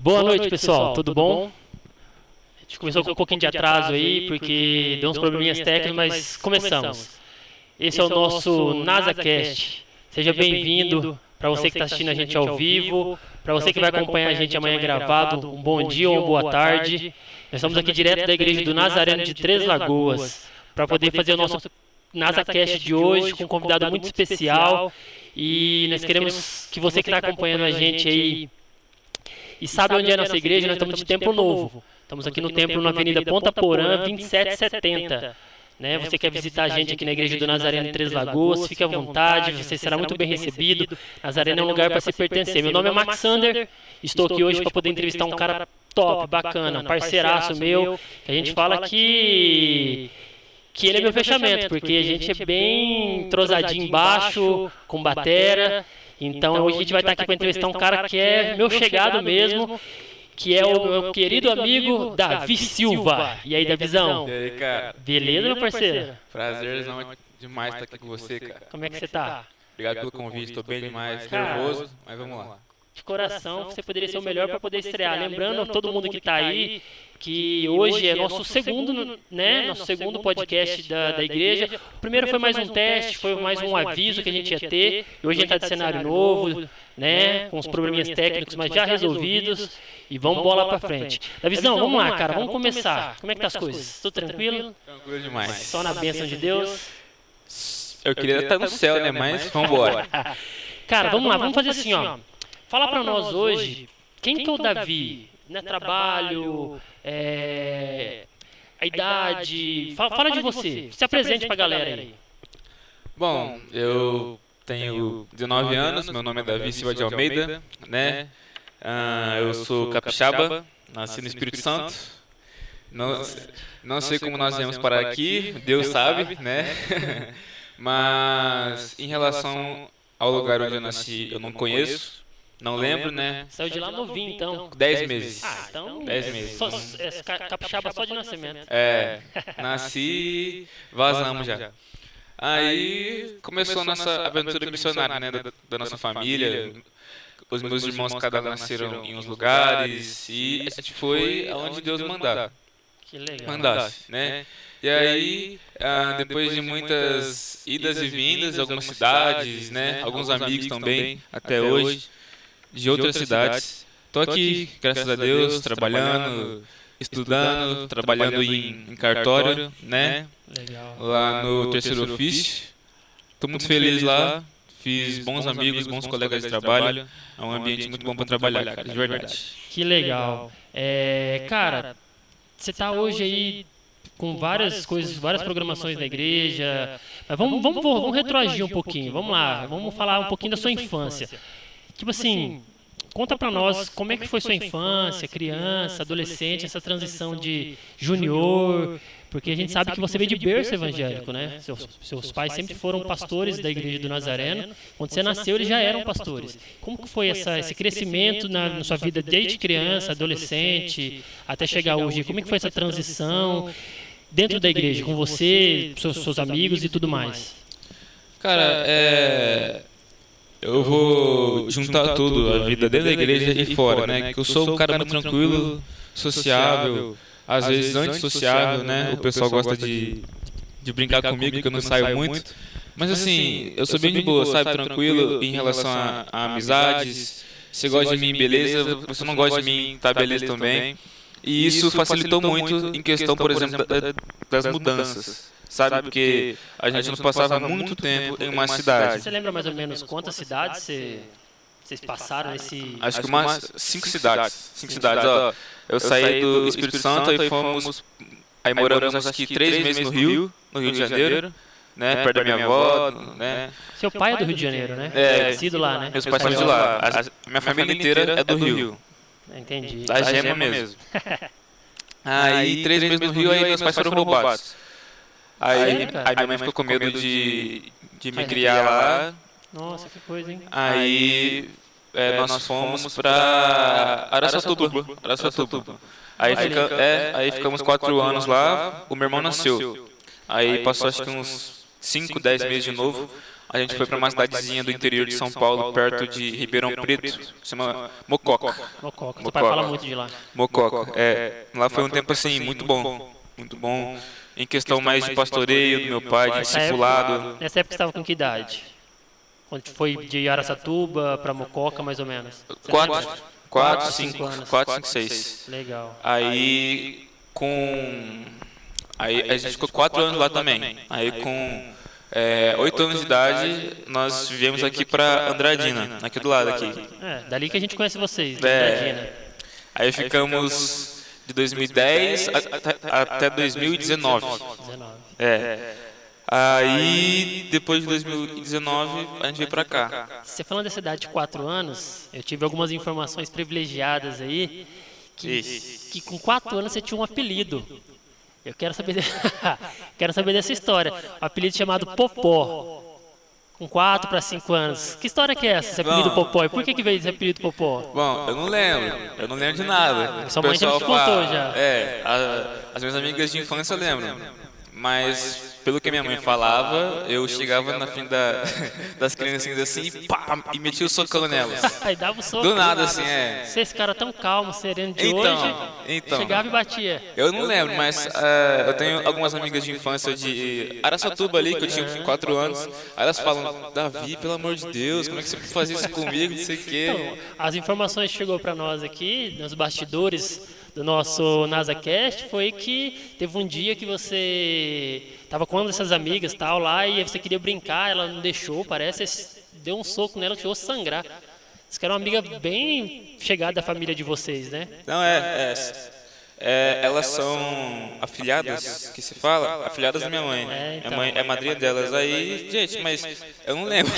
Boa noite, pessoal. Tudo bom? A gente começou com um pouquinho de atraso aí, porque deu uns probleminhas técnicos, mas começamos. Esse é o nosso NasaCast. Seja bem-vindo para você que está assistindo a gente ao vivo, para você que vai acompanhar a gente amanhã gravado, um bom dia ou uma boa tarde. Nós estamos aqui direto da Igreja do Nazareno de Três Lagoas, para poder fazer o nosso NasaCast de hoje com um convidado muito especial. E nós queremos que você que está acompanhando a gente aí e sabe onde é a nossa igreja, nós estamos de Templo Novo. Estamos aqui no templo na Avenida Ponta Porã, 2770. Né? Você quer visitar a gente aqui na Igreja do Nazareno em Três Lagoas, fique à vontade, você será muito bem recebido. Nazareno é um lugar para se pertencer. Meu nome é Max Sander, estou aqui hoje para poder entrevistar um cara top, bacana, um parceiraço meu, que a gente fala que ele é meu fechamento, porque a gente é bem entrosadinho embaixo, com batera. Então hoje a gente vai estar aqui para entrevistar um cara que é meu chegado mesmo, que é o meu querido amigo Davi Silva. E aí, Davizão? E aí, cara? Beleza, meu parceiro? Prazerzão demais estar aqui com você, cara. Como é que você tá? Obrigado pelo convite, tô bem demais, Cara, nervoso, mas vamos lá. De coração, você poderia ser o melhor para poder estrear. Lembrando a todo mundo que está aí que hoje é nosso segundo, né, nosso segundo podcast da igreja. O primeiro foi mais um teste, foi mais um aviso que a gente ia ter. E hoje a gente está de cenário novo, né, com os probleminhas técnicos, mas já resolvidos. E vamos bola para frente. Davizão, vamos lá, cara, vamos começar. Como é que tá as coisas? Tudo tranquilo? Tranquilo demais. Só na bênção de Deus? Eu queria estar no céu, né, mas vamos embora. Cara, vamos lá, vamos fazer assim, ó. Fala para nós hoje, quem que é o Davi? Né, trabalho, a idade, fala de você, se apresente pra galera aí. Bom, eu tenho 19 anos, meu nome é Davi Silva de Almeida, né? Eu sou capixaba, nasci no Espírito Santo. Não sei como nós viemos parar aqui, Deus sabe, né? Mas em relação ao lugar onde eu nasci, eu não conheço. Não lembro, né? Saiu de lá novinho, então. 10 meses. Ah, então 10 meses. Capixaba só de nascimento. Nasci, vazamos já. Aí começou a nossa aventura missionária, né? Da nossa família. Os meus irmãos cada um nasceram em uns lugares e a gente foi aonde Deus mandar. Que legal. Mandasse, né? E aí, depois de muitas idas e vindas, algumas cidades, né? Alguns amigos também, até hoje, de outras cidades. Estou aqui, graças a Deus, trabalhando, estudando, trabalhando em cartório, né? Legal. Lá no terceiro ofício. Estou muito feliz lá, fiz bons amigos, bons colegas de trabalho. É um ambiente muito bom para trabalhar, cara, de verdade. Que legal. Cara, você está hoje aí com várias coisas, várias programações da igreja. Mas vamos retroagir um pouquinho. Vamos lá, vamos falar um pouquinho da sua infância. Tipo assim, conta pra nós como é que foi sua infância, criança, adolescente, essa transição de junior, porque a gente sabe que você veio de berço evangélico, né? Seus pais sempre foram pastores da Igreja do Nazareno. Quando você nasceu, eles já eram pastores. Como que foi esse crescimento na sua vida desde criança, adolescente, até chegar hoje? Como é que foi essa transição dentro da igreja, com você, seus amigos e tudo mais? Cara, eu vou juntar tudo, a vida dentro da igreja e fora, né? Que eu sou um cara muito tranquilo, sociável, às vezes antissociável, né? O pessoal gosta de brincar comigo, que eu não saio muito. Mas assim, eu sou bem de boa, sabe? Tranquilo em relação a amizades. Você gosta de mim, beleza. Você não gosta de mim, tá beleza também. E isso facilitou muito em questão, por exemplo, das mudanças. Sabe, porque a gente não passava muito tempo em uma cidade. Você lembra mais ou menos quantas cidades vocês passaram nesse... Acho que umas 5 cidades. 5 cidades, ó. Eu saí do Espírito Santo e fomos... Aí moramos acho que 3 meses no Rio de Janeiro, né? Perto da minha avó, né? Seu pai é do Rio de Janeiro, né? Nascido lá, né? Meus pais são de lá. A minha família inteira é do Rio. Entendi. Da Gema mesmo. Aí 3 meses no Rio, aí meus pais foram roubados. Aí minha mãe ficou com medo de me criar lá. Nossa, que coisa, hein? Aí nós fomos pra Araçatuba. Aí ficamos 4 anos lá, o meu irmão nasceu. Aí passou acho que uns 5, 10 meses de novo. a gente foi para uma cidadezinha do interior de São Paulo, perto de Ribeirão Preto, se chama Mococa. Mococa. Seu pai fala muito de lá. Mococa. Lá foi um tempo assim muito bom, em questão mais de pastoreio do meu pai, de discipulado. Nessa época você estava com que idade? Quando foi de Araçatuba para Mococa, mais ou menos? 4, 5, 6. Legal. Aí a gente ficou 4 anos lá também. Aí com 8 anos de idade, nós viemos aqui para Andradina, aqui do lado aqui. Dali que a gente conhece vocês, de Andradina. Aí ficamos de 2010 até 2019. Aí, depois de 2019, a gente veio pra cá. Você falando dessa idade de 4 anos, eu tive algumas informações privilegiadas aí, que com 4 anos você tinha um apelido. Eu quero saber dessa história. Um apelido chamado Popó. Com 4 para 5 anos. Que história que é essa, esse apelido Popó? E por que veio esse apelido Popó? Bom, eu não lembro de nada. Sua mãe já te contou já. As minhas amigas de infância lembram. Mas, pelo que minha mãe falava, eu chegava na frente das criancinhas assim, pá, e metia o socão nelas. Aí dava o soco. Do nada, assim, Você, esse cara tão calmo, sereno de hoje, chegava e batia. Eu não lembro, mas eu tenho algumas amigas de infância de Araçatuba ali, que eu tinha 4 anos. Aí elas falam, Davi, pelo amor de Deus, como é que você fazia isso comigo, não sei o quê. Então, as informações que chegou pra nós aqui, nos bastidores do nosso NasaCast, foi que teve um dia que você estava com uma dessas amigas tal lá e você queria brincar, ela não deixou, parece, você deu um soco nela que chegou a sangrar. Você que era uma amiga bem chegada da família de vocês, né? Não, elas são afilhadas, que se fala, afilhadas da minha mãe. Minha mãe é madrinha delas. Aí, gente, mas eu não lembro.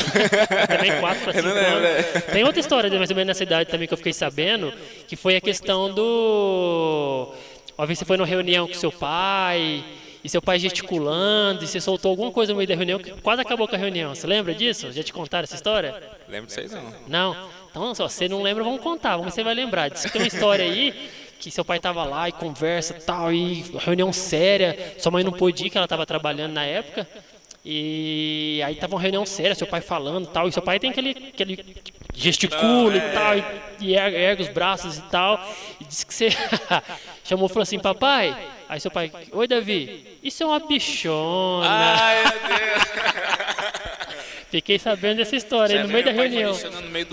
Também 4 para 5 anos. Tem outra história mais ou menos nessa idade também que eu fiquei sabendo, que foi a questão do... Uma vez você foi numa reunião com seu pai, e seu pai gesticulando, e você soltou alguma coisa no meio da reunião que quase acabou com a reunião. Você lembra disso? Já te contaram essa história? Lembro disso aí não. Não? Então, se você não lembra, vamos contar, vamos ver se você vai lembrar. Diz que tem uma história aí que seu pai estava lá e conversa tal, e reunião séria, sua mãe não pôde ir, que ela estava trabalhando na época, e aí estava uma reunião séria, seu pai falando tal, e seu pai tem aquele gesticula e tal, e ergue os braços e tal, e disse que você chamou e falou assim, papai, aí seu pai, oi Davi, isso é uma bichona. Ai, meu Deus. Fiquei sabendo dessa história aí no meio da reunião. No meio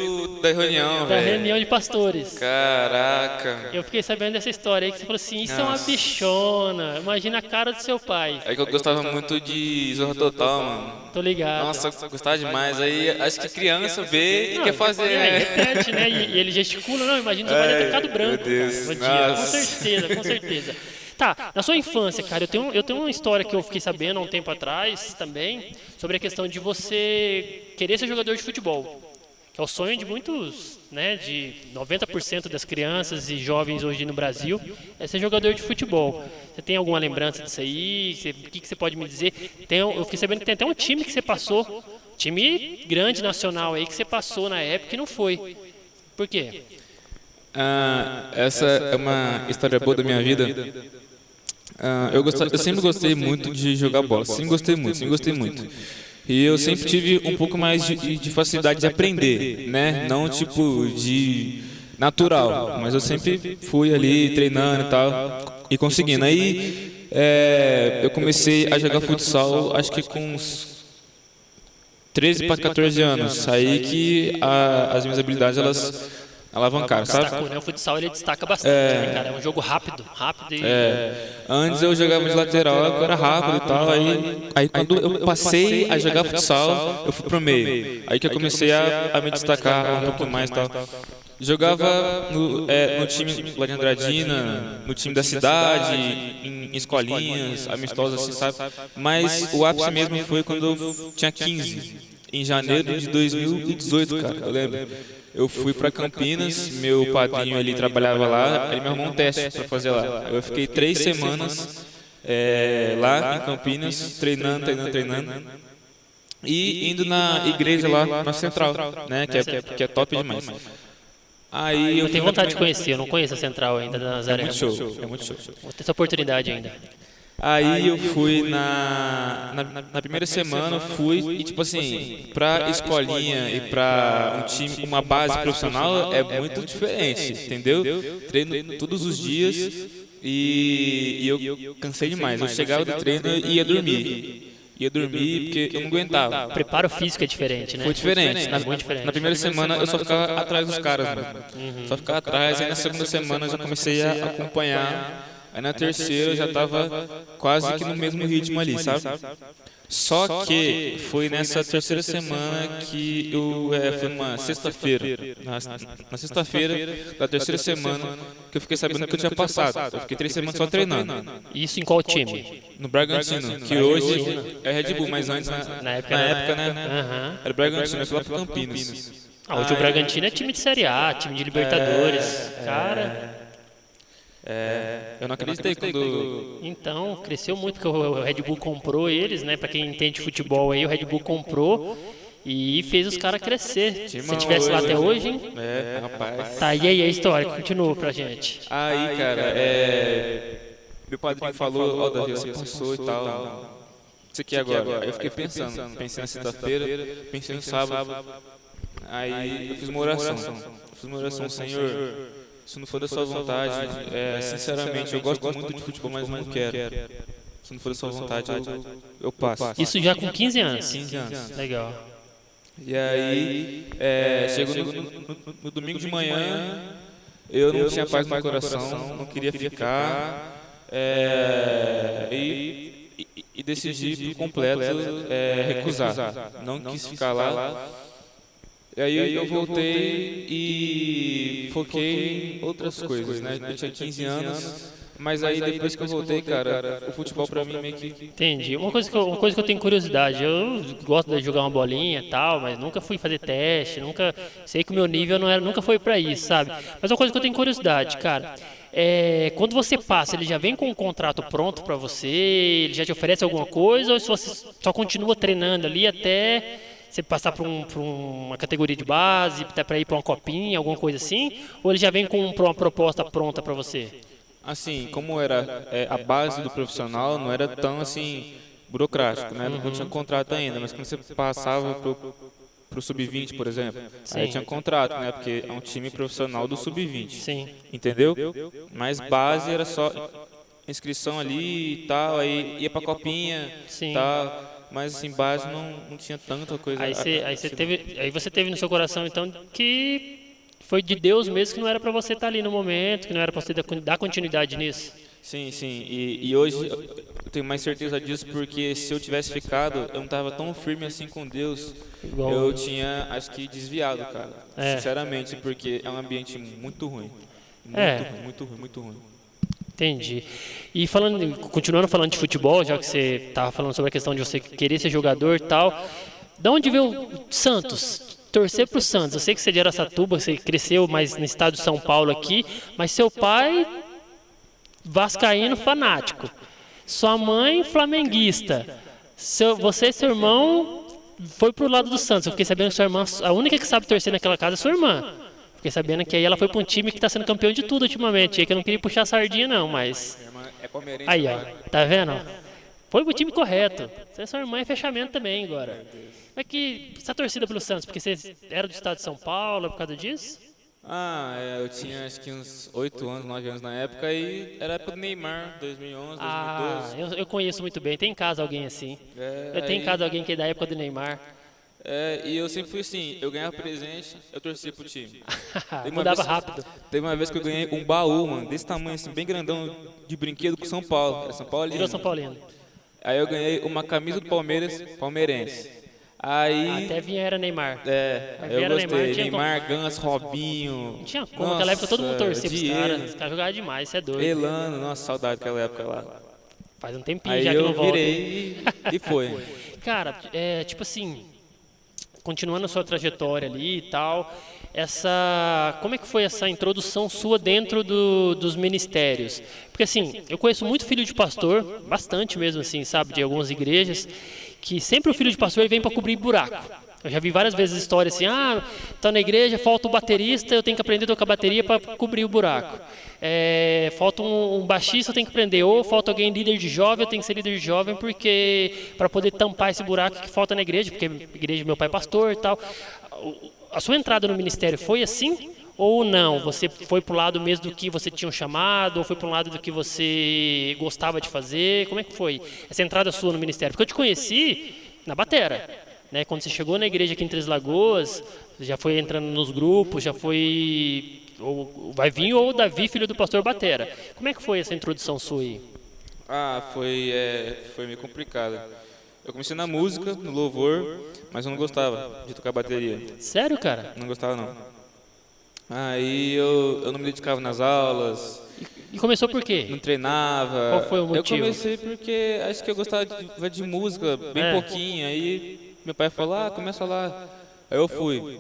da reunião, da reunião de pastores. Caraca. Eu fiquei sabendo dessa história aí que você falou assim, isso é uma bichona. Imagina a cara do seu pai. É que eu gostava muito de Zorra Total, mano. Tô ligado. Nossa, gostava demais. Aí acho que criança vê e quer fazer. Repete, né? E ele gesticula, não, imagina seu pai ter ficado branco. Meu Deus. No dia. Com certeza. Tá, na sua infância, cara, eu tenho uma história que eu fiquei sabendo há um tempo atrás também, sobre a questão de você querer ser jogador de futebol, que é o sonho de muitos, né, de 90% das crianças e jovens hoje no Brasil, é ser jogador de futebol. Você tem alguma lembrança disso aí? O que você pode me dizer? Eu fiquei sabendo que tem até um time que você passou, time grande nacional aí, que você passou na época e não foi. Por quê? Essa é uma história boa da minha vida. Eu sempre gostei muito de jogar bola, sempre gostei muito. E eu sempre tive um pouco mais de facilidade de aprender, né? Não tipo de natural, mas eu sempre fui ali treinando e tal, e conseguindo. Aí eu comecei a jogar futsal, acho que com uns 13 para 14 anos. Aí que as minhas habilidades, elas alavancaram, sabe? Destacou, né? O futsal ele destaca bastante, né, cara? É um jogo rápido e... Antes eu jogava de lateral, eu era rápido e tal, aí quando eu passei a jogar futsal, eu fui pro meio. Aí que eu comecei a me destacar um pouco mais e tal. Jogava no time lá de Andradina, no time da cidade, em escolinhas, amistosas, assim, sabe? Mas o ápice mesmo foi quando eu tinha 15, em janeiro de 2018, cara, eu lembro. Eu fui para Campinas, meu padrinho ali trabalhava lá, ele me arrumou um teste para fazer lá. Eu fiquei 3 semanas lá em Campinas, treinando. E indo na igreja lá na Central, né, que é top demais. Aí eu tenho vontade de conhecer, eu não conheço a Central ainda da Nazaré. É muito show. Vou ter essa oportunidade ainda. Aí eu fui na primeira semana, fui e tipo assim, pra escolinha e pra um time, uma base profissional é muito diferente, entendeu? Treino todos os dias e eu cansei demais. Eu chegava do treino e ia dormir. Ia dormir porque eu não aguentava. O preparo físico é diferente, né? Foi diferente. Muito diferente. Na primeira semana eu só ficava atrás dos caras, mano. Só ficava atrás, aí na segunda semana eu já comecei a acompanhar. Aí na terceira eu já tava quase que no mesmo ritmo ali, sabe? Só que foi nessa terceira semana que foi numa sexta-feira. Na sexta-feira da terceira semana que eu fiquei sabendo que eu tinha passado. Eu fiquei 3 semanas só treinando. Isso em qual time? No Bragantino, que hoje é Red Bull, mas antes, na época, né? Era o Bragantino, eu fui lá pro Campinas. Hoje o Bragantino é time de Série A, time de Libertadores. Cara... eu não acreditei quando... Então, cresceu muito, porque o Red Bull comprou eles, né? Pra quem entende de futebol aí, o Red Bull comprou e fez os caras crescer. Se tivesse lá até hoje, hein? Rapaz. Tá, e aí a história, continua pra gente. Aí, cara, meu padrinho falou, ó, Davi, você passou e tal. Isso aqui agora. Aí eu fiquei pensei na sexta-feira, pensei no sábado. Aí eu fiz uma oração. Senhor, se não for da sua vontade, sinceramente, eu gosto muito de futebol, mas não quero. Se não for da sua vontade, eu passo. Isso já com 15 anos? 15 anos. Legal. E aí, chegou no domingo de manhã, eu não tinha paz no meu coração, não queria ficar, e decidi por completo recusar. Não quis ficar lá. E aí eu voltei e foquei em outras coisas, né? Eu tinha 15 anos, mas aí depois que eu voltei, cara, o futebol pra mim meio que... Entendi. Uma coisa que eu tenho curiosidade, eu gosto de jogar uma bolinha e tal, mas nunca fui fazer teste, nunca... Sei que o meu nível nunca foi pra isso, sabe? Mas uma coisa que eu tenho curiosidade, cara, quando você passa, ele já vem com um contrato pronto pra você, ele já te oferece alguma coisa, ou se você só continua treinando ali até... Você passar por uma categoria de base, até para ir para uma copinha, alguma coisa assim? Ou ele já vem com uma proposta pronta para você? Assim, como era a base do profissional, não era tão assim burocrático, né? Não tinha contrato ainda, mas quando você passava pro sub-20, por exemplo, aí tinha contrato, né? Porque é um time profissional do sub-20. Sim. Entendeu? Mas base era só inscrição ali e tal, aí ia pra copinha, tal. Mas assim, base não tinha tanta coisa. Aí você teve no seu coração, então, que foi de Deus mesmo, que não era para você estar ali no momento, que não era para você dar continuidade nisso. Sim. E hoje eu tenho mais certeza disso, porque se eu tivesse ficado, eu não estava tão firme assim com Deus. Eu tinha, acho que, desviado, cara. Sinceramente, porque é um ambiente muito ruim. Muito ruim. Entendi. E continuando falando de futebol, já que você estava falando sobre a questão de você querer ser jogador e tal, de onde veio o Santos? Torcer para o Santos. Eu sei que você é de Araçatuba, você cresceu mais no estado de São Paulo aqui, mas seu pai, vascaíno fanático. Sua mãe, flamenguista. Você e seu irmão foi pro lado do Santos. Eu fiquei sabendo que sua irmã, a única que sabe torcer naquela casa é sua irmã. Fiquei sabendo que aí ela foi para um time que está sendo campeão de tudo ultimamente. Aí que eu não queria puxar a sardinha não, mas... Aí, ó, tá vendo? Foi pro time correto. Sua irmã é fechamento também agora. Como é que você tá torcida pelo Santos? Porque você era do estado de São Paulo, por causa disso? Eu tinha acho que uns 8 anos, 9 anos na época, e era a época do Neymar, 2011, 2012. Eu conheço muito bem. Tem em casa alguém assim. Eu tenho em casa alguém que é da época do Neymar. E eu sempre fui assim, eu ganhava presente, eu torcia pro time. Mudava rápido. Teve uma vez que eu ganhei um baú, mano, desse tamanho assim, bem grandão, de brinquedo com São Paulo. Era São Paulino. Virou São Paulino. Aí eu ganhei uma camisa do Palmeiras, palmeirense. Aí... Até vinha era Neymar. Eu gostei. Neymar, Gans, Robinho. Não tinha como, naquela época todo mundo torcia pros caras. Os caras jogavam demais, isso é doido. Elano, nossa, saudade daquela época lá. Faz um tempinho aí já que não volta. Aí eu virei e foi. Cara, tipo assim... Continuando a sua trajetória ali e tal, como é que foi essa introdução sua dentro dos ministérios? Porque assim, eu conheço muito filho de pastor, bastante mesmo assim, sabe, de algumas igrejas, que sempre o filho de pastor ele vem para cobrir buraco. Eu já vi várias vezes histórias assim, tá na igreja, falta o baterista, eu tenho que aprender a tocar bateria para cobrir o buraco. Falta um baixista, eu tenho que aprender. Ou falta alguém líder de jovem, eu tenho que ser líder de jovem para poder tampar esse buraco que falta na igreja, porque a igreja meu pai é pastor e tal. A sua entrada no ministério foi assim? Ou não? Você foi para o lado mesmo do que você tinha um chamado, ou foi para um lado do que você gostava de fazer? Como é que foi essa entrada sua no ministério? Porque eu te conheci na batera, né? Quando você chegou na igreja aqui em Três Lagoas, já foi entrando nos grupos, já foi... Ou vai vir ou o Davi, filho do pastor Batera. Como é que foi essa introdução sua aí? Foi meio complicado. Eu comecei na música, no louvor, mas eu não gostava de tocar bateria. Sério, cara? Não gostava, não. Aí eu não me dedicava nas aulas. E começou por quê? Não treinava. Qual foi o motivo? Eu comecei porque acho que eu gostava de música, bem pouquinho. Aí meu pai falou, começa lá. Aí eu fui.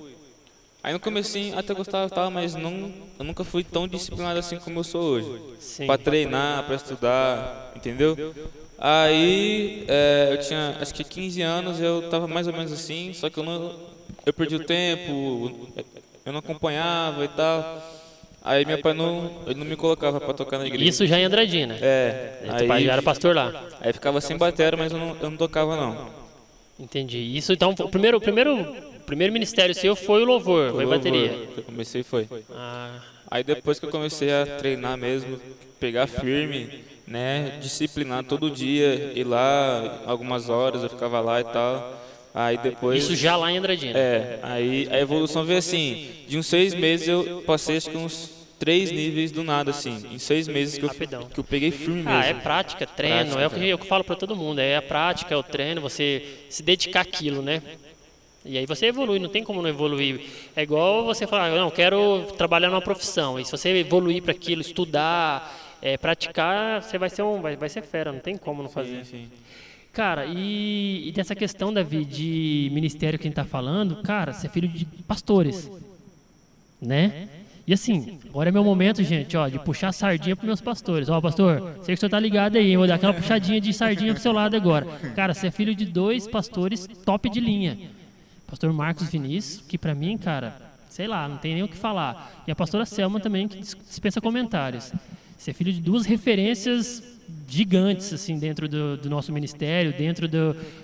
Aí no comecinho até gostava, tal, mas eu nunca fui tão disciplinado assim como eu sou hoje. Sim. Pra treinar, pra estudar, entendeu? Aí eu tinha acho que 15 anos, eu tava mais ou menos assim, só que eu perdi o tempo, eu não acompanhava e tal. Aí meu pai ele não me colocava pra tocar na igreja. Isso já em Andradina? Teu pai já era pastor lá? Aí ficava sem batera, mas eu não tocava não. Entendi. Isso então, o primeiro ministério seu foi o louvor, foi bateria? Eu comecei foi. Aí depois que eu comecei a treinar mesmo, pegar firme, né, disciplinar todo dia, ir lá algumas horas, eu ficava lá e tal. Aí depois... Isso já lá em Andradina? Aí a evolução veio assim, de uns 6 meses eu passei acho que uns 3 níveis do nada, assim, em 6 meses que eu peguei firme mesmo. É prática, treino, é o que eu falo pra todo mundo, é a prática, é o treino, você se dedicar àquilo, né? E aí você evolui, não tem como não evoluir. É igual você falar, não, quero trabalhar numa profissão, e se você evoluir para aquilo, estudar, praticar, você vai ser fera, não tem como não fazer. Sim. Cara, e dessa questão, Davi, de ministério que a gente tá falando, cara, você é filho de pastores, né? E assim, agora é meu momento, gente, ó, de puxar a sardinha pros meus pastores. Ó, pastor, sei que o senhor tá ligado aí, vou dar aquela puxadinha de sardinha pro seu lado agora. Cara, você é filho de 2 pastores top de linha. Pastor Marcos Vinícius, que pra mim, cara, sei lá, não tem nem o que falar. E a pastora Selma também, que dispensa comentários. Você é filho de 2 referências gigantes, assim, dentro do nosso ministério, dentro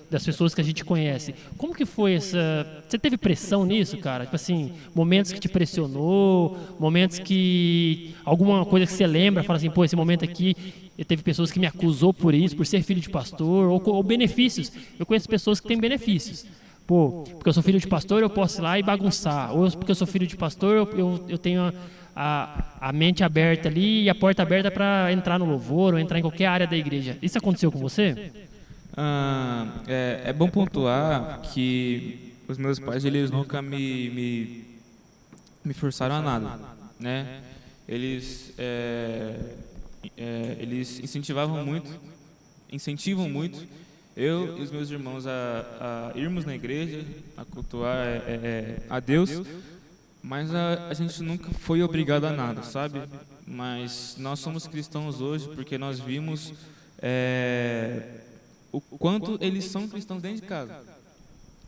das pessoas que a gente conhece. Como que foi essa... Você teve pressão nisso, cara? Tipo assim, momentos que te pressionou, momentos que... Alguma coisa que você lembra, fala assim, pô, esse momento aqui, eu teve pessoas que me acusou por isso, por ser filho de pastor, ou benefícios. Eu conheço pessoas que têm benefícios. Pô, porque eu sou filho de pastor, eu posso ir lá e bagunçar. Ou porque eu sou filho de pastor, eu tenho a mente aberta ali e a porta aberta para entrar no louvor ou entrar em qualquer área da igreja. Isso aconteceu com você? É bom pontuar que os meus pais, eles nunca me forçaram a nada, né? Eles incentivam muito eu e os meus irmãos a irmos na igreja, a cultuar a Deus, mas a gente nunca foi obrigado a nada, sabe? Mas nós somos cristãos hoje porque nós vimos o quanto eles são cristãos dentro de casa.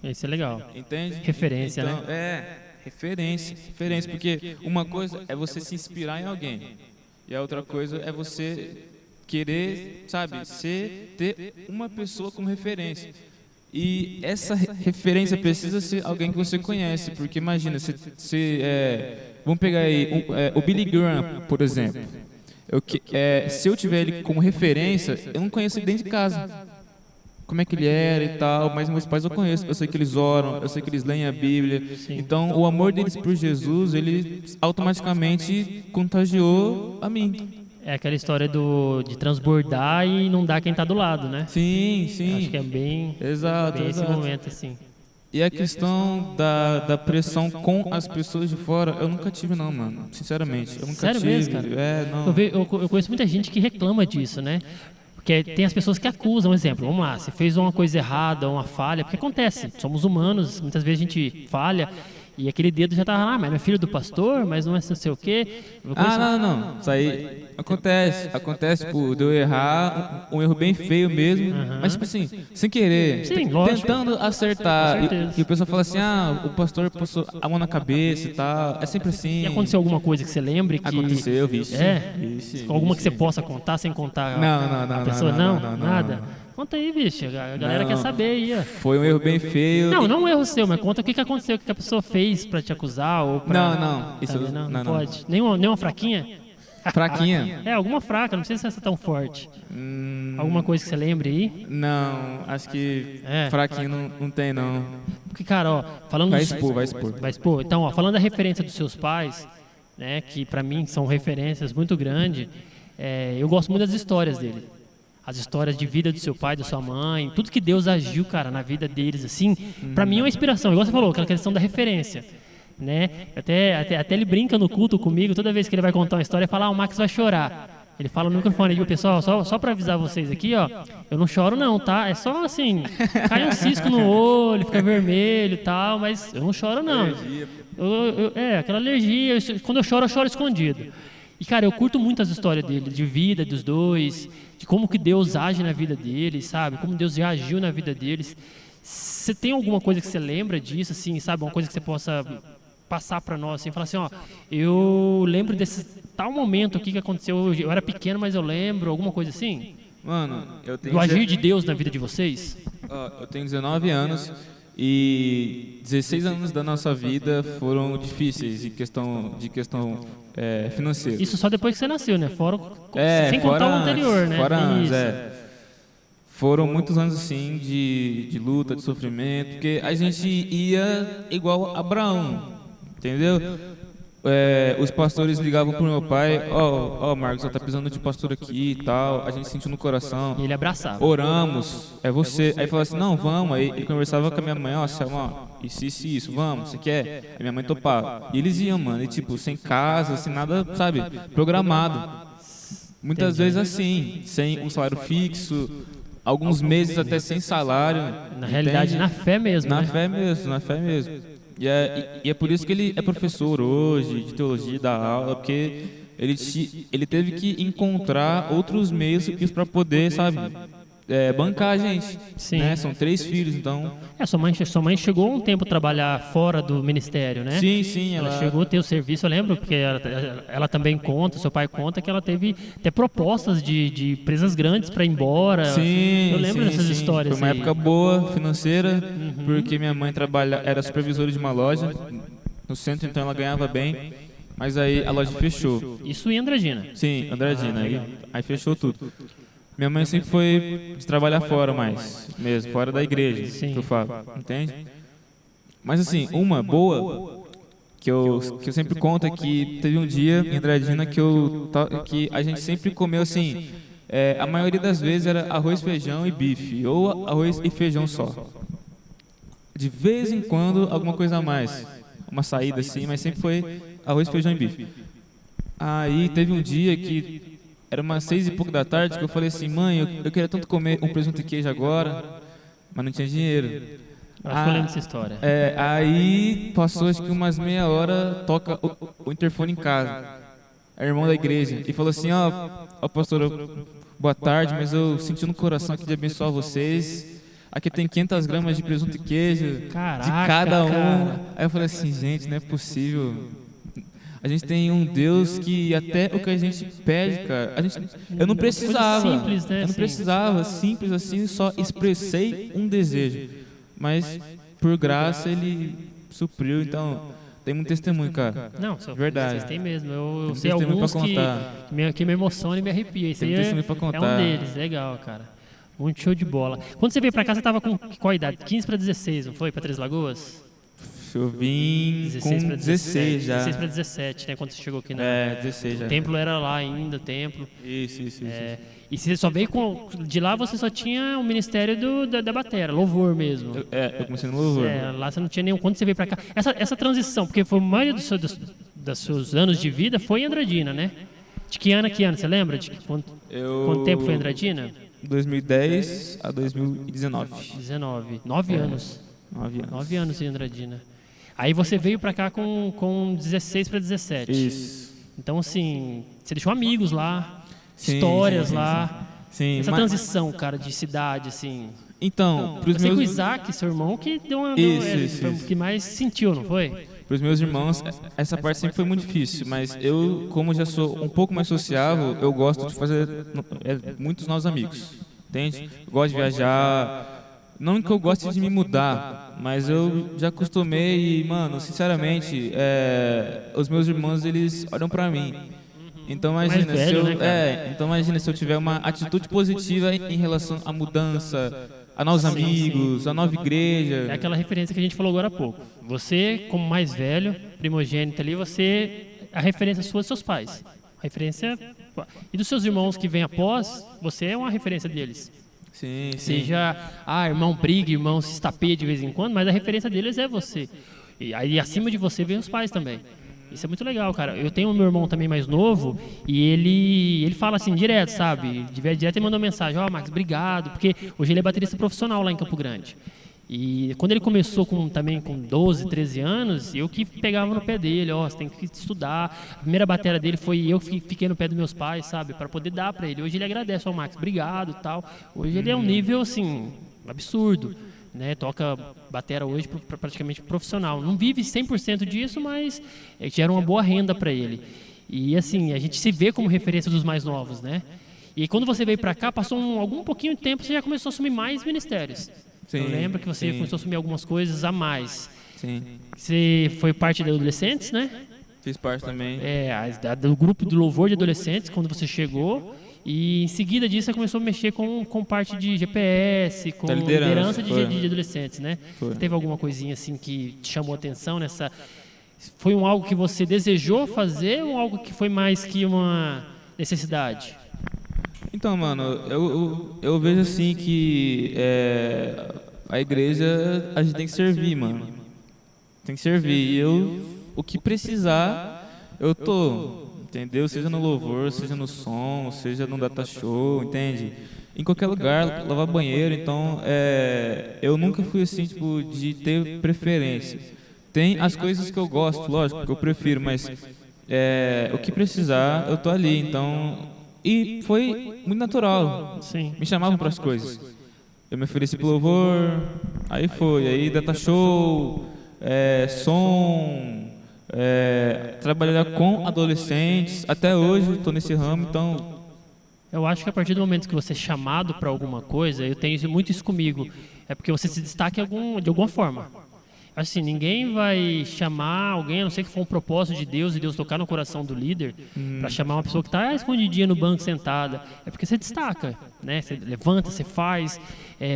Isso é legal. Entende? Referência, então, né? Referência, porque uma coisa é você se inspirar em alguém e a outra coisa é você querer, sabe, ter uma pessoa como referência. E essa referência precisa ser alguém que você conhece, porque imagina, vamos pegar aí o Billy Graham, por exemplo. Se eu tiver ele como referência, eu não conheço ele dentro de casa. Como é que ele era e tal, mas meus pais eu conheço, eu sei que eles oram, eu sei que eles leem a Bíblia. Sim. Então o amor deles por Jesus, ele automaticamente contagiou a mim. É aquela história de transbordar e não dar quem está do lado, né? Sim. Acho que é bem esse momento, assim. E a questão da pressão com as pessoas de fora, eu nunca tive não, mano. Sinceramente, eu nunca tive. Sério mesmo, cara? Não. Eu conheço muita gente que reclama disso, né? Porque tem as pessoas que acusam, um exemplo, vamos lá, você fez uma coisa errada, uma falha, porque acontece, somos humanos, muitas vezes a gente falha, e aquele dedo já tá mas não é filho do pastor, mas não é não sei o quê. Não. Isso aí Acontece, tipo, de eu errar, um erro bem feio mesmo, mas tipo assim, sem querer, Sim, lógico. tentando acertar. Com certeza. E o pessoal fala assim, o pastor passou a mão na cabeça e tal, é sempre assim. E aconteceu alguma coisa que você lembre que... Aconteceu, vixe. Alguma que você possa contar sem contar Não, a pessoa? não, Nada? Conta aí, bicho, a galera quer saber aí, ó. Foi um erro bem feio. Não um erro seu, mas conta o que aconteceu, o que a pessoa fez pra te acusar ou pra... Não, isso não pode. Nenhuma fraquinha? Fraquinha? Alguma fraca, não precisa ser tão forte. Alguma coisa que você lembre aí? Não, acho que fraquinho não tem, não. Porque, cara, ó, falando... Vai expor. Vai expor. Então, ó, falando da referência dos seus pais, né, que pra mim são referências muito grandes, eu gosto muito das histórias dele. As histórias de vida do seu pai, da sua mãe, tudo que Deus agiu, cara, na vida deles, assim, pra mim é uma inspiração. Igual você falou, aquela questão da referência, né? Até ele brinca no culto comigo, toda vez que ele vai contar uma história, ele fala, o Max vai chorar. Ele fala no microfone, viu, pessoal, só pra avisar vocês aqui, ó, eu não choro não, tá? É só assim, cai um cisco no olho, fica vermelho e tal, mas eu não choro não. Aquela alergia, quando eu choro escondido. E, cara, eu curto muito as histórias dele, de vida dos dois, de como que Deus age na vida deles, sabe? Como Deus já agiu na vida deles. Você tem alguma coisa que você lembra disso, assim, sabe? Uma coisa que você possa passar pra nós, assim, falar assim, ó, eu lembro desse tal momento aqui que aconteceu, eu era pequeno, mas eu lembro, alguma coisa assim? Mano, eu tenho... Do agir de Deus na vida de vocês? Eu tenho 19 anos e 16 anos da nossa vida foram difíceis de questão financeira. Isso só depois que você nasceu, né? Sem contar o anterior, né? Foram muitos anos assim de luta, de sofrimento, porque a gente ia igual Abraão, entendeu? Os pastores ligavam pro meu pai, Marcos, tá precisando de pastor aqui e tal, a gente sentiu no coração. E ele abraçava. Oramos, é você. Aí falava assim, não, vamos. Aí ele conversava com a minha mãe, Selma, isso, vamos, você quer? Aí minha mãe topava. E eles iam, mano, e tipo, sem casa, sem nada, sabe, programado. Muitas vezes assim, sem um salário fixo, alguns meses até sem salário. Na realidade, na fé mesmo, na fé mesmo. E é por isso que ele é professor hoje, de teologia, da aula, porque ele teve que encontrar outros meios para poder, sabe, bancar a gente. Sim. Né? São 3 filhos, então... Sua mãe chegou um tempo a trabalhar fora do ministério, né? Sim. Ela chegou a ter o serviço, eu lembro, porque ela também conta, seu pai conta que ela teve até propostas de empresas grandes para ir embora. Eu lembro dessas histórias. Foi uma época boa, financeira, porque minha mãe era supervisora de uma loja no centro, então ela ganhava bem, mas aí a loja fechou. Isso em Andradina? Sim, Andradina, aí fechou tudo. Minha mãe sempre foi de trabalhar fora mesmo, fora da igreja, que eu falo, entende? Mas assim, uma boa que eu sempre conto é que teve um dia em Andradina que a gente sempre comeu assim, a maioria das vezes era arroz, feijão e bife, ou arroz e feijão só. De vez em quando, alguma coisa a mais, uma saída assim, mas sempre foi arroz, feijão e bife. Aí teve um dia que era umas 6 e pouco da tarde que eu falei assim, mãe, eu queria tanto comer um presunto e queijo agora, mas não tinha dinheiro. Acho que eu lembro dessa história. Aí passou acho que umas meia hora, toca o interfone em casa, é irmão da igreja, e falou assim, pastor, boa tarde, mas eu senti no coração aqui de abençoar vocês. Aqui tem 500 gramas de presunto e queijo, Caraca, de cada um. Cara. Aí eu falei assim, gente, não é possível. A gente tem um Deus que até o que a gente pede, cara, eu não precisava. Simples, né? Eu não precisava, simples assim, só expressei um desejo. Mas por graça ele supriu, então tem muito testemunho, cara. Não, verdade. Vocês têm mesmo. Eu tem sei alguns que me emocionam e me arrepia. Isso aí é um deles, legal, cara. Muito show de bola. Quando você veio pra cá, você tava com qual idade? 15 para 16, não foi? Pra Três Lagoas? Eu vim com 16 já. 16 para 17, né? Quando você chegou aqui 16 já. O templo era lá ainda, o templo. Isso. E você só veio de lá, você só tinha o ministério da batera, louvor mesmo. Eu comecei no louvor. Lá você não tinha nenhum. Quando você veio pra cá, essa transição, porque foi a maioria dos seus anos de vida foi em Andradina, né? De que ano, você lembra? Quanto tempo foi em Andradina? 2010 a 2019. 9 anos. 9 anos em Andradina. Aí você veio pra cá com 16 para 17. Isso. Então, assim, você deixou amigos lá, Sim, histórias sim, sim, lá. Sim, Essa mas- transição, cara, de cidade, assim. Então, pros Você com o meus... Isaac, seu irmão, que deu uma. Isso. Foi o que mais sentiu, não foi? Para os meus irmãos, essa parte sempre foi muito difícil, mas eu, como já sou um pouco mais sociável, eu gosto de fazer muitos novos amigos, entende? Eu gosto de viajar, não que eu goste de me mudar, mas eu já acostumei e, mano, sinceramente, os meus irmãos, eles olham pra mim. Então imagina, Mais velho, né, cara? então imagina se eu tiver uma atitude positiva em relação à mudança, a novos amigos, a nova igreja. É aquela referência que a gente falou agora há pouco. Você, como mais velho, primogênito ali, a referência sua dos seus pais. A referência. E dos seus irmãos que vêm após, você é uma referência deles. Sim, sim. Seja, irmão briga, irmão se estapeia de vez em quando, mas a referência deles é você. E aí acima de você vem os pais também. Isso é muito legal, cara. Eu tenho o meu irmão também mais novo e ele fala assim direto, sabe? Direto ele manda uma mensagem, Max, obrigado, porque hoje ele é baterista profissional lá em Campo Grande. E quando ele começou também com 12, 13 anos, eu que pegava no pé dele, você tem que estudar. A primeira bateria dele foi eu que fiquei no pé dos meus pais, sabe? Para poder dar para ele. Hoje ele agradece ao Max, obrigado e tal. Hoje ele é um nível, assim, absurdo. Né, toca batera hoje praticamente profissional. Não vive 100% disso, mas gera uma boa renda para ele. E assim, a gente se vê como referência dos mais novos, né? E quando você veio para cá, passou algum pouquinho de tempo, você já começou a assumir mais ministérios. Sim, eu lembro que você começou a assumir algumas coisas a mais. Sim. Você foi parte de adolescentes, né? Fiz parte também. Do grupo do louvor de adolescentes, quando você chegou. E em seguida disso você começou a mexer com parte de GPS, com liderança de adolescentes, né? Foi. Teve alguma coisinha assim que te chamou a atenção nessa? Foi algo que você desejou fazer ou algo que foi mais que uma necessidade? Então, mano, eu vejo assim que a igreja a gente tem que servir, mano. Tem que servir. E o que precisar, eu tô. Entendeu? Seja no louvor, seja no som, seja no data show, entende? Em qualquer lugar, lavar banheiro, então eu nunca fui assim, tipo, de ter preferência. Tem as coisas que eu gosto, lógico, que eu prefiro, mas o que precisar, eu tô ali, então... E foi muito natural. Sim. Me chamavam para as coisas. Eu me ofereci pro louvor, aí data show, som... trabalhar com adolescentes, até hoje estou nesse ramo, então... Eu acho que a partir do momento que você é chamado para alguma coisa, eu tenho muito isso comigo, é porque você se destaca de alguma forma. Assim, ninguém vai chamar alguém, a não ser que for um propósito de Deus e Deus tocar no coração do líder, para chamar uma pessoa que está escondidinha no banco sentada. É porque você destaca, né? Você levanta, você faz,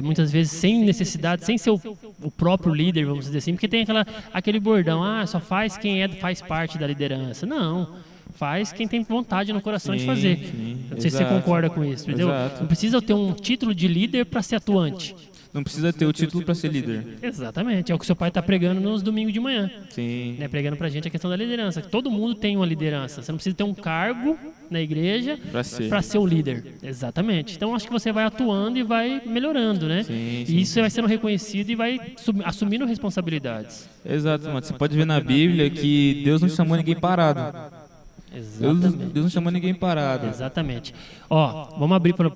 muitas vezes sem necessidade, sem ser o próprio líder, vamos dizer assim, porque tem aquele bordão, só faz quem faz parte da liderança. Não, faz quem tem vontade no coração de fazer. Sim, não sei se você concorda com isso, entendeu? Exato. Não precisa ter um título de líder para ser atuante. Não precisa ter o título para ser líder. Exatamente, é o que seu pai está pregando nos domingos de manhã. Sim. Né, pregando pra gente a questão da liderança. Todo mundo tem uma liderança. Você não precisa ter um cargo na igreja para ser o líder. Exatamente. Então acho que você vai atuando e vai melhorando, né? Sim, E isso você vai sendo reconhecido e vai assumindo responsabilidades. Exato, mano. Você pode ver na Bíblia que Deus não chamou ninguém parado. Exatamente. Deus não chamou ninguém parado. Exatamente. Vamos abrir para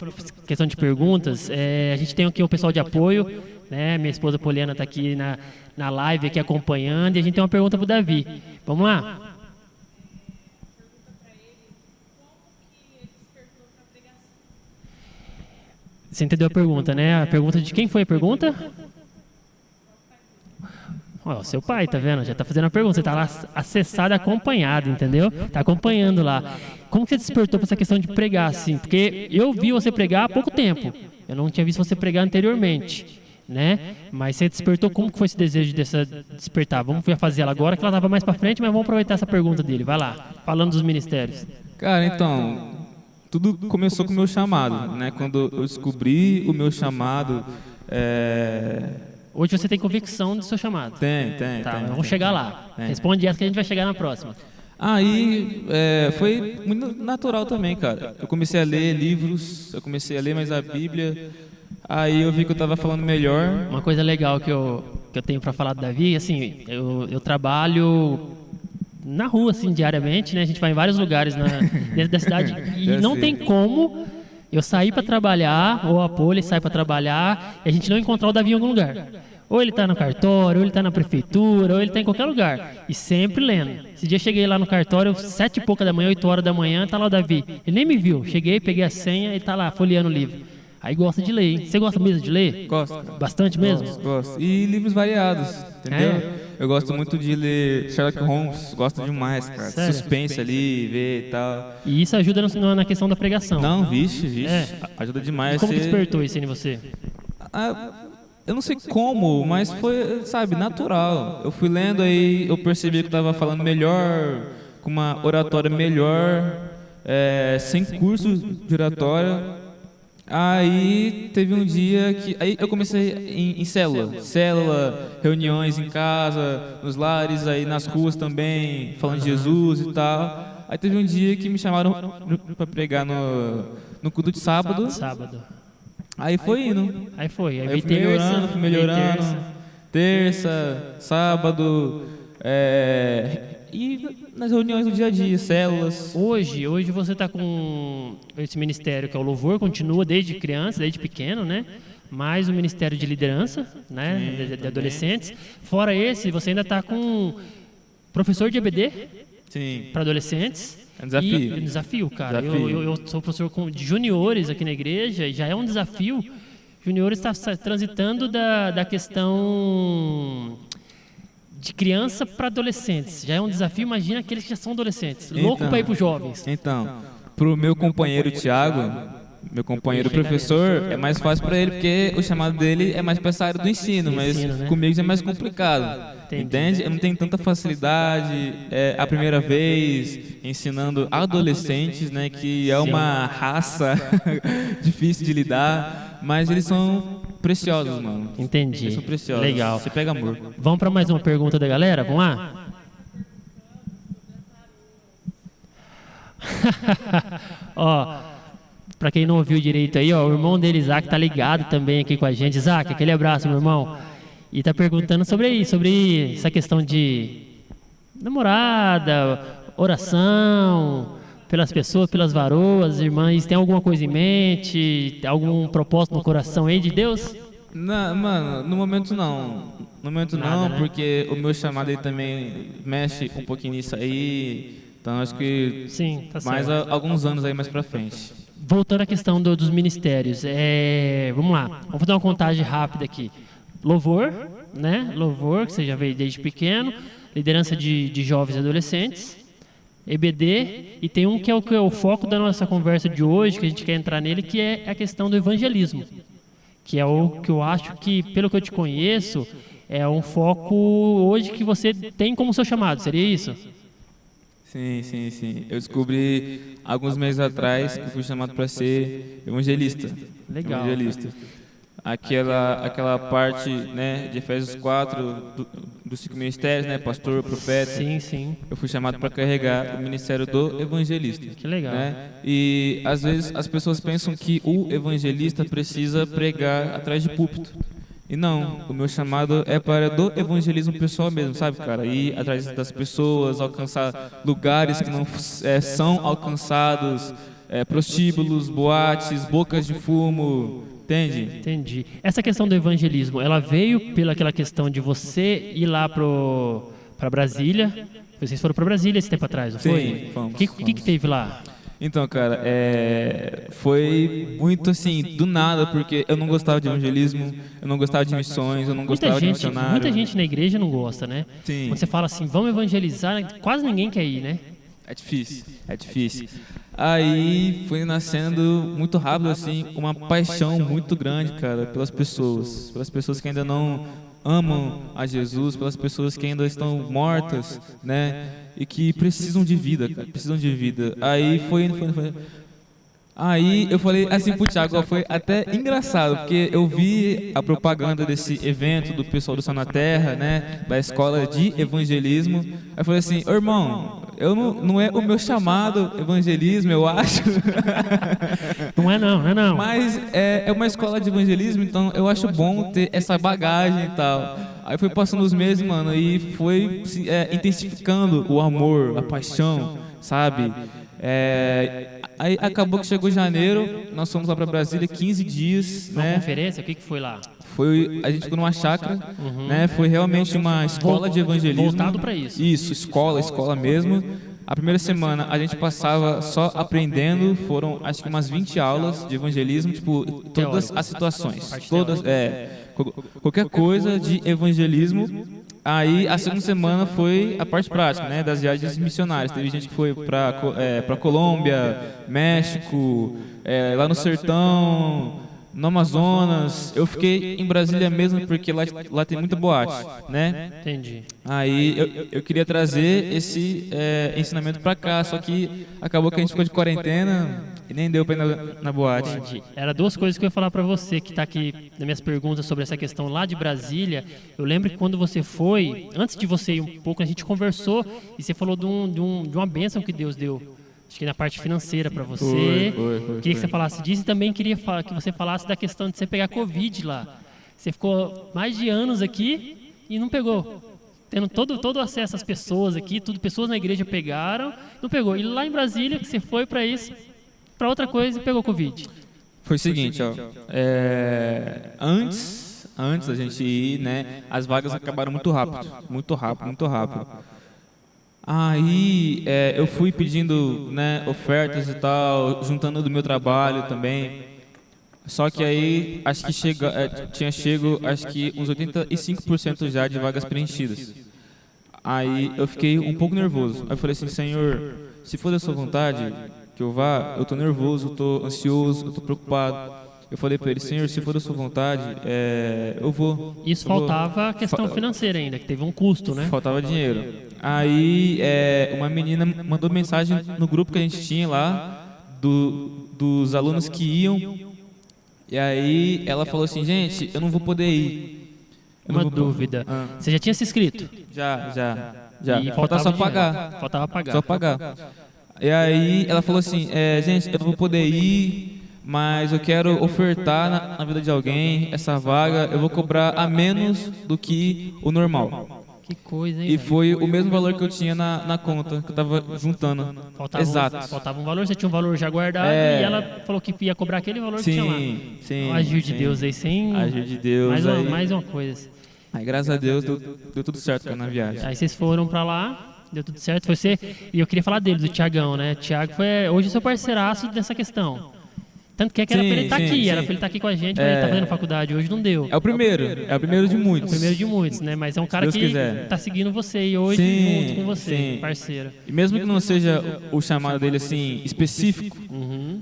questão de perguntas. A gente tem aqui o pessoal de apoio, né? Minha esposa Poliana está aqui na live aqui acompanhando e a gente tem uma pergunta para o Davi. Vamos lá? Você entendeu a pergunta, né? A pergunta de quem foi a pergunta? Seu pai, tá vendo? Já tá fazendo a pergunta. Você tá lá acessado, acompanhado, entendeu? Tá acompanhando lá. Como que você despertou para essa questão de pregar, assim? Porque eu vi você pregar há pouco tempo. Eu não tinha visto você pregar anteriormente, né? Mas você despertou, como que foi esse desejo dessa despertar? Vamos fazer ela agora, que ela tava mais para frente, mas vamos aproveitar essa pergunta dele. Vai lá, falando dos ministérios. Cara, então, tudo começou com o meu chamado, né? Quando eu descobri o meu chamado... Hoje você tem convicção do seu chamado? Tem. Vamos chegar lá. Responde essa que a gente vai chegar na próxima. Aí foi muito natural também, cara. Eu comecei a ler livros, eu comecei a ler mais a Bíblia. Aí eu vi que eu estava falando melhor. Uma coisa legal que eu tenho para falar do Davi, assim, eu trabalho na rua, assim, diariamente, né? A gente vai em vários lugares dentro da cidade e não tem como eu sair para trabalhar, ou a Poli sai para trabalhar, e a gente não encontrar o Davi em algum lugar. Ou ele está no cartório, ou ele está na prefeitura, ou ele está em qualquer lugar. E sempre lendo. Esse dia eu cheguei lá no cartório, 7h pouca da manhã, 8 horas da manhã, tá lá o Davi. Ele nem me viu. Cheguei, peguei a senha e tá lá, folheando o livro. Aí gosta de ler, hein? Você gosta mesmo de ler? Gosto. Bastante mesmo? Gosto. E livros variados, entendeu? Eu gosto muito de ler Sherlock Holmes, gosto demais, cara. Sério? Suspense ali, ver e tal. E isso ajuda na questão da pregação. Não, vixe. É. Ajuda demais. E como que despertou isso aí em você? Eu não sei como, mas foi, sabe, natural. Eu fui lendo aí, eu percebi que eu estava falando melhor, com uma oratória melhor, sem curso de oratória. Aí teve um dia que... Aí eu comecei em célula, reuniões em casa, nos lares, aí nas ruas também, falando de Jesus e tal. Aí teve um dia que me chamaram para pregar no culto de sábado. Aí foi indo. Aí fui melhorando. Terça, sábado, e nas reuniões do dia a dia, células. Hoje você está com esse ministério que é o Louvor, continua desde criança, desde pequeno, né? Mais o ministério de liderança, né? De adolescentes. Fora esse, você ainda está com professor de EBD para adolescentes. É um desafio. É um desafio, cara. Eu sou professor de juniores aqui na igreja e já é um desafio. Juniores está transitando da questão de criança para adolescentes. Já é um desafio, imagina aqueles que já são adolescentes. Louco para ir para os jovens. Então, para o meu companheiro Thiago, meu companheiro professor, é mais fácil para ele, porque o chamado dele é mais para essa área do ensino, mas comigo já é mais complicado. Entende? Eu não tenho tanta facilidade, é a primeira vez ensinando adolescentes, né, que é uma raça difícil de lidar, mas eles são preciosos, mano. Entendi. Eles são preciosos. Legal. Você pega amor. Vamos para mais uma pergunta da galera? Vamos lá? Ó, para quem não ouviu direito aí, ó, o irmão dele, Isaac, tá ligado também aqui com a gente. Isaac, aquele abraço, meu irmão. E tá perguntando sobre essa questão de namorada, oração, pelas pessoas, pelas varoas, irmãs. Tem alguma coisa em mente? Algum propósito no coração aí de Deus? Não, mano, no momento não. No momento não, né? Porque o meu chamado aí também mexe um pouquinho nisso aí. Então acho que sim, tá mais alguns anos aí mais pra frente. Voltando à questão dos ministérios, vamos lá, vamos fazer uma contagem rápida aqui. Louvor, né? Louvor, que você já veio desde pequeno, liderança de jovens e adolescentes, EBD, e tem um que é o foco da nossa conversa de hoje, que a gente quer entrar nele, que é a questão do evangelismo, que é o que eu acho que, pelo que eu te conheço, é um foco hoje que você tem como seu chamado, seria isso? Sim. Eu descobri alguns meses atrás que fui chamado para ser evangelista. Legal. Evangelista. Aquela parte, né, de Efésios 4 dos 5 ministérios, né, pastor, profeta. Sim. Eu fui chamado para carregar o ministério do evangelista. Que legal. Né? E às vezes as pessoas pensam que o evangelista precisa pregar atrás de púlpito. E não, o meu chamado é para do evangelismo pessoal mesmo, sabe, cara? Ir atrás das pessoas, alcançar lugares que não são alcançados, prostíbulos, boates, bocas de fumo, entende? Entendi. Essa questão do evangelismo, ela veio pelaquela questão de você ir lá para Brasília. Vocês foram para Brasília esse tempo atrás, não foi? Sim, fomos. O que teve lá? Então, cara, foi muito assim, do nada, porque eu não gostava de evangelismo, eu não gostava de missões, eu não gostava de missionário. Muita gente na igreja não gosta, né? Sim. Quando você fala assim, vamos evangelizar, quase ninguém quer ir, né? É difícil. Aí foi nascendo muito rápido, assim, uma paixão muito grande, cara, pelas pessoas que ainda não amam a Jesus, pelas pessoas que ainda estão mortas, né? E que precisam de vida, cara, Aí foi indo. Aí eu falei assim pro Thiago, foi até engraçado, porque eu vi a propaganda desse evento do pessoal do Céu na Terra, né? Da escola de evangelismo. Aí eu falei assim, irmão, não é o meu chamado evangelismo, eu acho. Não é não. Mas é uma escola de evangelismo, então eu acho bom ter essa bagagem e tal. Aí foi passando os meses, mano, e foi intensificando o amor, a paixão, sabe? Aí acabou que chegou janeiro, nós fomos lá pra Brasília 15 dias, Uma né? conferência, o que foi lá? A gente ficou numa chácara, né? Foi realmente uma escola de evangelismo. Voltado para isso. Isso, escola mesmo. A primeira semana a gente passava só aprendendo, foram acho que umas 20 aulas de evangelismo, tipo, todas as situações, todas, qualquer coisa de evangelismo. Aí a segunda semana foi a parte prática, né, das viagens missionárias. Teve gente que foi para Colômbia, México, lá no sertão, no Amazonas. Eu fiquei em Brasília mesmo porque lá tem muita boate, né? Entendi. Aí eu queria trazer esse ensinamento pra cá, só que acabou que a gente ficou de quarentena e nem deu pra ir na boate. Entendi. Era duas coisas que eu ia falar pra você, que tá aqui nas minhas perguntas sobre essa questão lá de Brasília. Eu lembro que quando você foi, antes de você ir um pouco, a gente conversou e você falou de uma bênção que Deus deu. Acho que na parte financeira para você. Queria que você falasse disso e também queria que você falasse da questão de você pegar Covid lá. Você ficou mais de anos aqui e não pegou. Tendo todo o acesso às pessoas aqui, pessoas na igreja pegaram, não pegou. E lá em Brasília, que você foi para isso, para outra coisa e pegou Covid. Foi o seguinte, ó. Antes da gente ir, né, as vagas acabaram muito rápido. Aí eu fui pedindo, né, ofertas e tal, juntando do meu trabalho também. Só que aí acho que tinha chego acho que uns 85% já de vagas preenchidas. Aí eu fiquei um pouco nervoso. Aí eu falei assim, Senhor, se for da sua vontade que eu vá, eu tô nervoso, eu tô ansioso, eu tô preocupado. Eu falei para ele, Senhor, se for da sua vontade, eu vou. Isso faltava a questão financeira ainda, que teve um custo, né? Faltava dinheiro. Aí uma menina mandou mensagem no grupo que a gente tinha lá, dos alunos que iam. E aí ela falou assim, gente, eu não vou poder ir. Uma dúvida. Você já tinha se inscrito? Já. E Faltava só pagar. Faltava pagar. Só pagar. E aí ela falou assim, gente, eu não vou poder ir, mas eu quero ofertar na vida de alguém essa vaga, eu vou cobrar a menos do que o normal. Que coisa, hein? E foi o mesmo valor que eu tinha na conta, que eu tava juntando. Exato. Faltava um valor, você tinha um valor já guardado e ela falou que ia cobrar aquele valor que tinha lá. Sim. O agir de Deus aí, sem... Agir de Deus. Mais uma coisa. Aí, graças a Deus, deu tudo certo na viagem. Aí vocês foram pra lá, deu tudo certo. Foi você... E eu queria falar dele, do Tiagão, né? Tiago foi hoje seu parceiraço dessa questão. Tanto que era pra ele estar aqui, era pra ele estar aqui com a gente, mas ele tá fazendo faculdade hoje, não deu. É o primeiro de muitos. É o primeiro de muitos, né? Mas é um cara que tá seguindo você e hoje junto com você, parceiro. E mesmo que não seja o chamado dele assim, específico,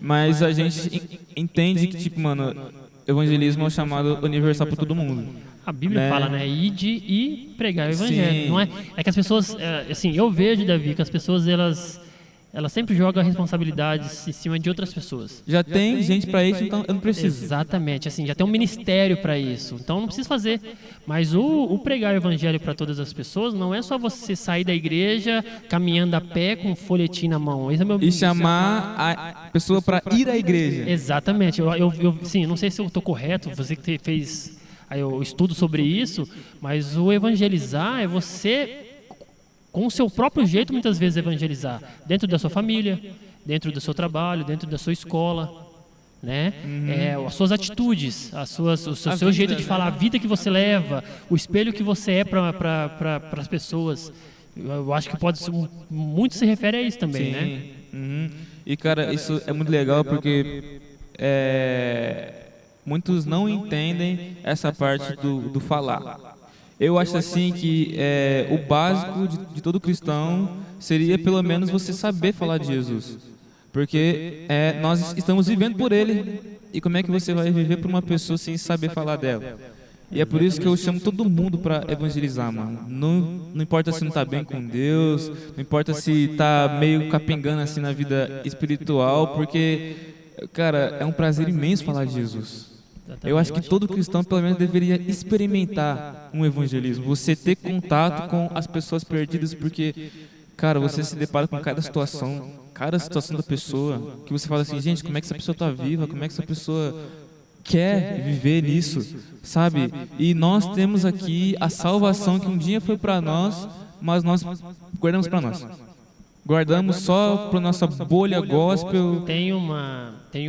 mas a gente entende que, tipo, mano, evangelismo é um chamado universal para todo mundo. A Bíblia fala, né? Ide e pregar o evangelho. Não é que as pessoas, assim, eu vejo, Davi, que as pessoas, elas sempre jogam a responsabilidade em cima de outras pessoas. Já tem gente para isso, então eu não preciso. Exatamente, assim, já tem um ministério para isso, então não precisa fazer. Mas o pregar o evangelho para todas as pessoas não é só você sair da igreja caminhando a pé com um folhetim na mão. Esse é meu... E chamar a pessoa para ir à igreja. Exatamente. Sim, não sei se eu estou correto, você que fez aí o estudo sobre isso, mas o evangelizar é você... com o seu próprio jeito, muitas vezes, evangelizar. Dentro da sua família, dentro do seu trabalho, dentro da sua escola, né? As suas atitudes, o seu jeito de falar, a vida que você leva, o espelho que você é para as pessoas. Eu acho que muito se refere a isso também, né? E, cara, isso é muito legal porque muitos não entendem essa parte do falar. Eu acho assim que o básico de todo cristão seria pelo menos você saber falar de Jesus. Porque nós estamos vivendo por Ele. E como é que você vai viver por uma pessoa sem saber falar dela? E é por isso que eu chamo todo mundo para evangelizar, mano. Não importa se não tá bem com Deus, não importa se tá meio capengando assim na vida espiritual, porque, cara, é um prazer imenso falar de Jesus. Eu acho que todo cristão, pelo menos, deveria experimentar um evangelismo. Você ter contato com as pessoas perdidas, porque, cara, você se depara com cada situação da pessoa, que você fala assim, gente, como é que essa pessoa está viva? Como é que essa pessoa quer viver nisso, sabe? E nós temos aqui a salvação que um dia foi para nós, mas nós guardamos para nós. Guardamos só para nossa bolha gospel. Tem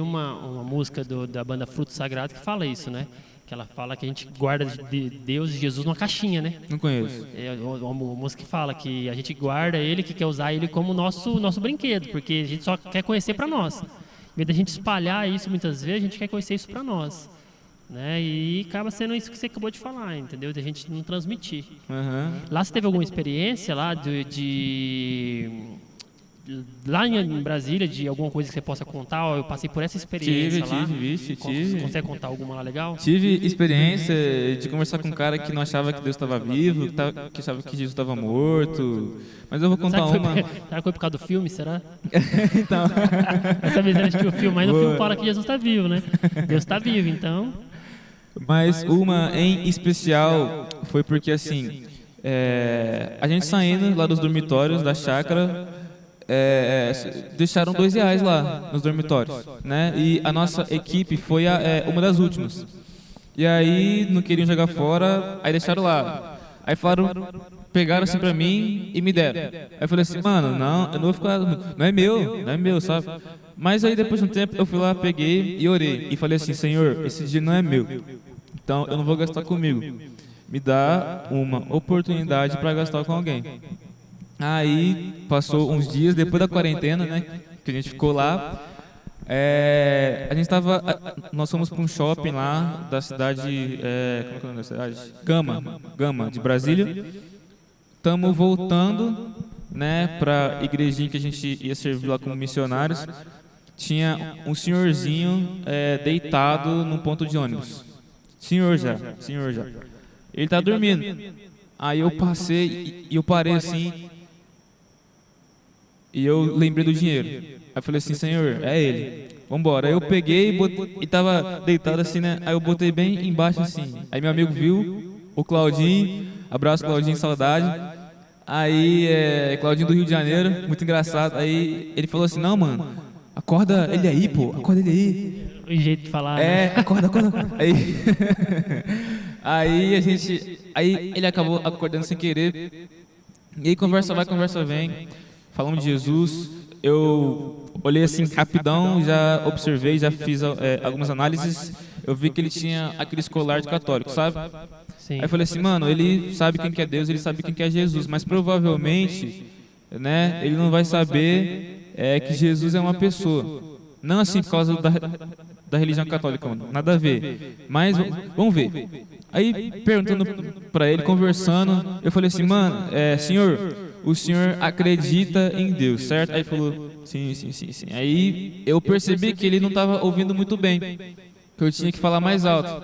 uma música da banda Fruto Sagrado que fala isso, né? Que ela fala que a gente guarda de Deus e Jesus numa caixinha, né? Não conheço. É uma música que fala que a gente guarda ele, que quer usar ele como nosso brinquedo, porque a gente só quer conhecer para nós. Em vez da gente espalhar isso muitas vezes, a gente quer conhecer isso para nós. Né? E acaba sendo isso que você acabou de falar, entendeu? De a gente não transmitir. Uhum. Lá você teve alguma experiência lá lá em Brasília, de alguma coisa que você possa contar? Eu passei por essa experiência lá. Tive. Consegue contar alguma lá legal? Tive experiência de conversar com um cara que não achava que Deus estava vivo, que achava que Jesus estava morto. Mas eu vou contar uma. Será que foi por causa do filme, será? Então. Essa vez a gente viu o filme, mas no filme fala que Jesus está vivo, né? Deus está vivo, então... Mas uma em especial foi porque, assim, a gente saindo lá dos dormitórios da chácara, deixaram R$2 lá nos dormitórios, né? E a nossa equipe foi uma das últimas. E aí não queriam jogar fora, aí deixaram lá. Aí falaram, pegaram assim pra mim e me deram. Aí eu falei assim, mano, não, eu não vou ficar, não é meu, sabe? Mas aí depois de um tempo eu fui lá, peguei e orei. E falei assim, Senhor, esse dia não é meu, então eu não vou gastar comigo. Me dá uma oportunidade para gastar com alguém. Aí passou uns dias depois da quarentena, né? Que a gente ficou lá. Nós fomos para um shopping lá da cidade, como é que é o nome da cidade? Gama, de Brasília. Estamos voltando, né, para a igrejinha que a gente ia servir lá como missionários. Tinha um senhorzinho deitado num ponto de ônibus. Senhor já. Ele tá dormindo. Aí eu passei e eu parei assim. E eu lembrei do dinheiro. Aí eu falei assim, Senhor, é ele. Vambora. Aí eu peguei e tava deitado assim, né? Aí eu botei bem embaixo assim. Aí meu amigo viu, o Claudinho. Abraço, Claudinho, saudade. Aí, Claudinho do Rio de Janeiro, muito engraçado. Aí ele falou assim, não, mano, acorda ele aí, pô. Acorda ele aí. O jeito de falar, né? Acorda. Aí Aí ele acabou acordando sem querer. E aí conversa vai, conversa vem. Falamos de Jesus, eu olhei assim rapidão, já observei, já fiz algumas análises, eu vi que ele tinha aquele colar de católico, sabe? Sim. Aí eu falei assim, mano, ele sabe quem que é Deus, ele sabe quem que é Jesus, mas provavelmente, né, ele não vai saber que Jesus é uma pessoa. Não assim por causa da religião católica, mano, nada a ver, mas vamos ver. Aí perguntando pra ele, conversando, eu falei assim, mano, senhor, o senhor acredita em Deus, certo? Aí ele falou, sim. Aí eu percebi que ele não estava ouvindo muito bem, que eu tinha que falar mais alto.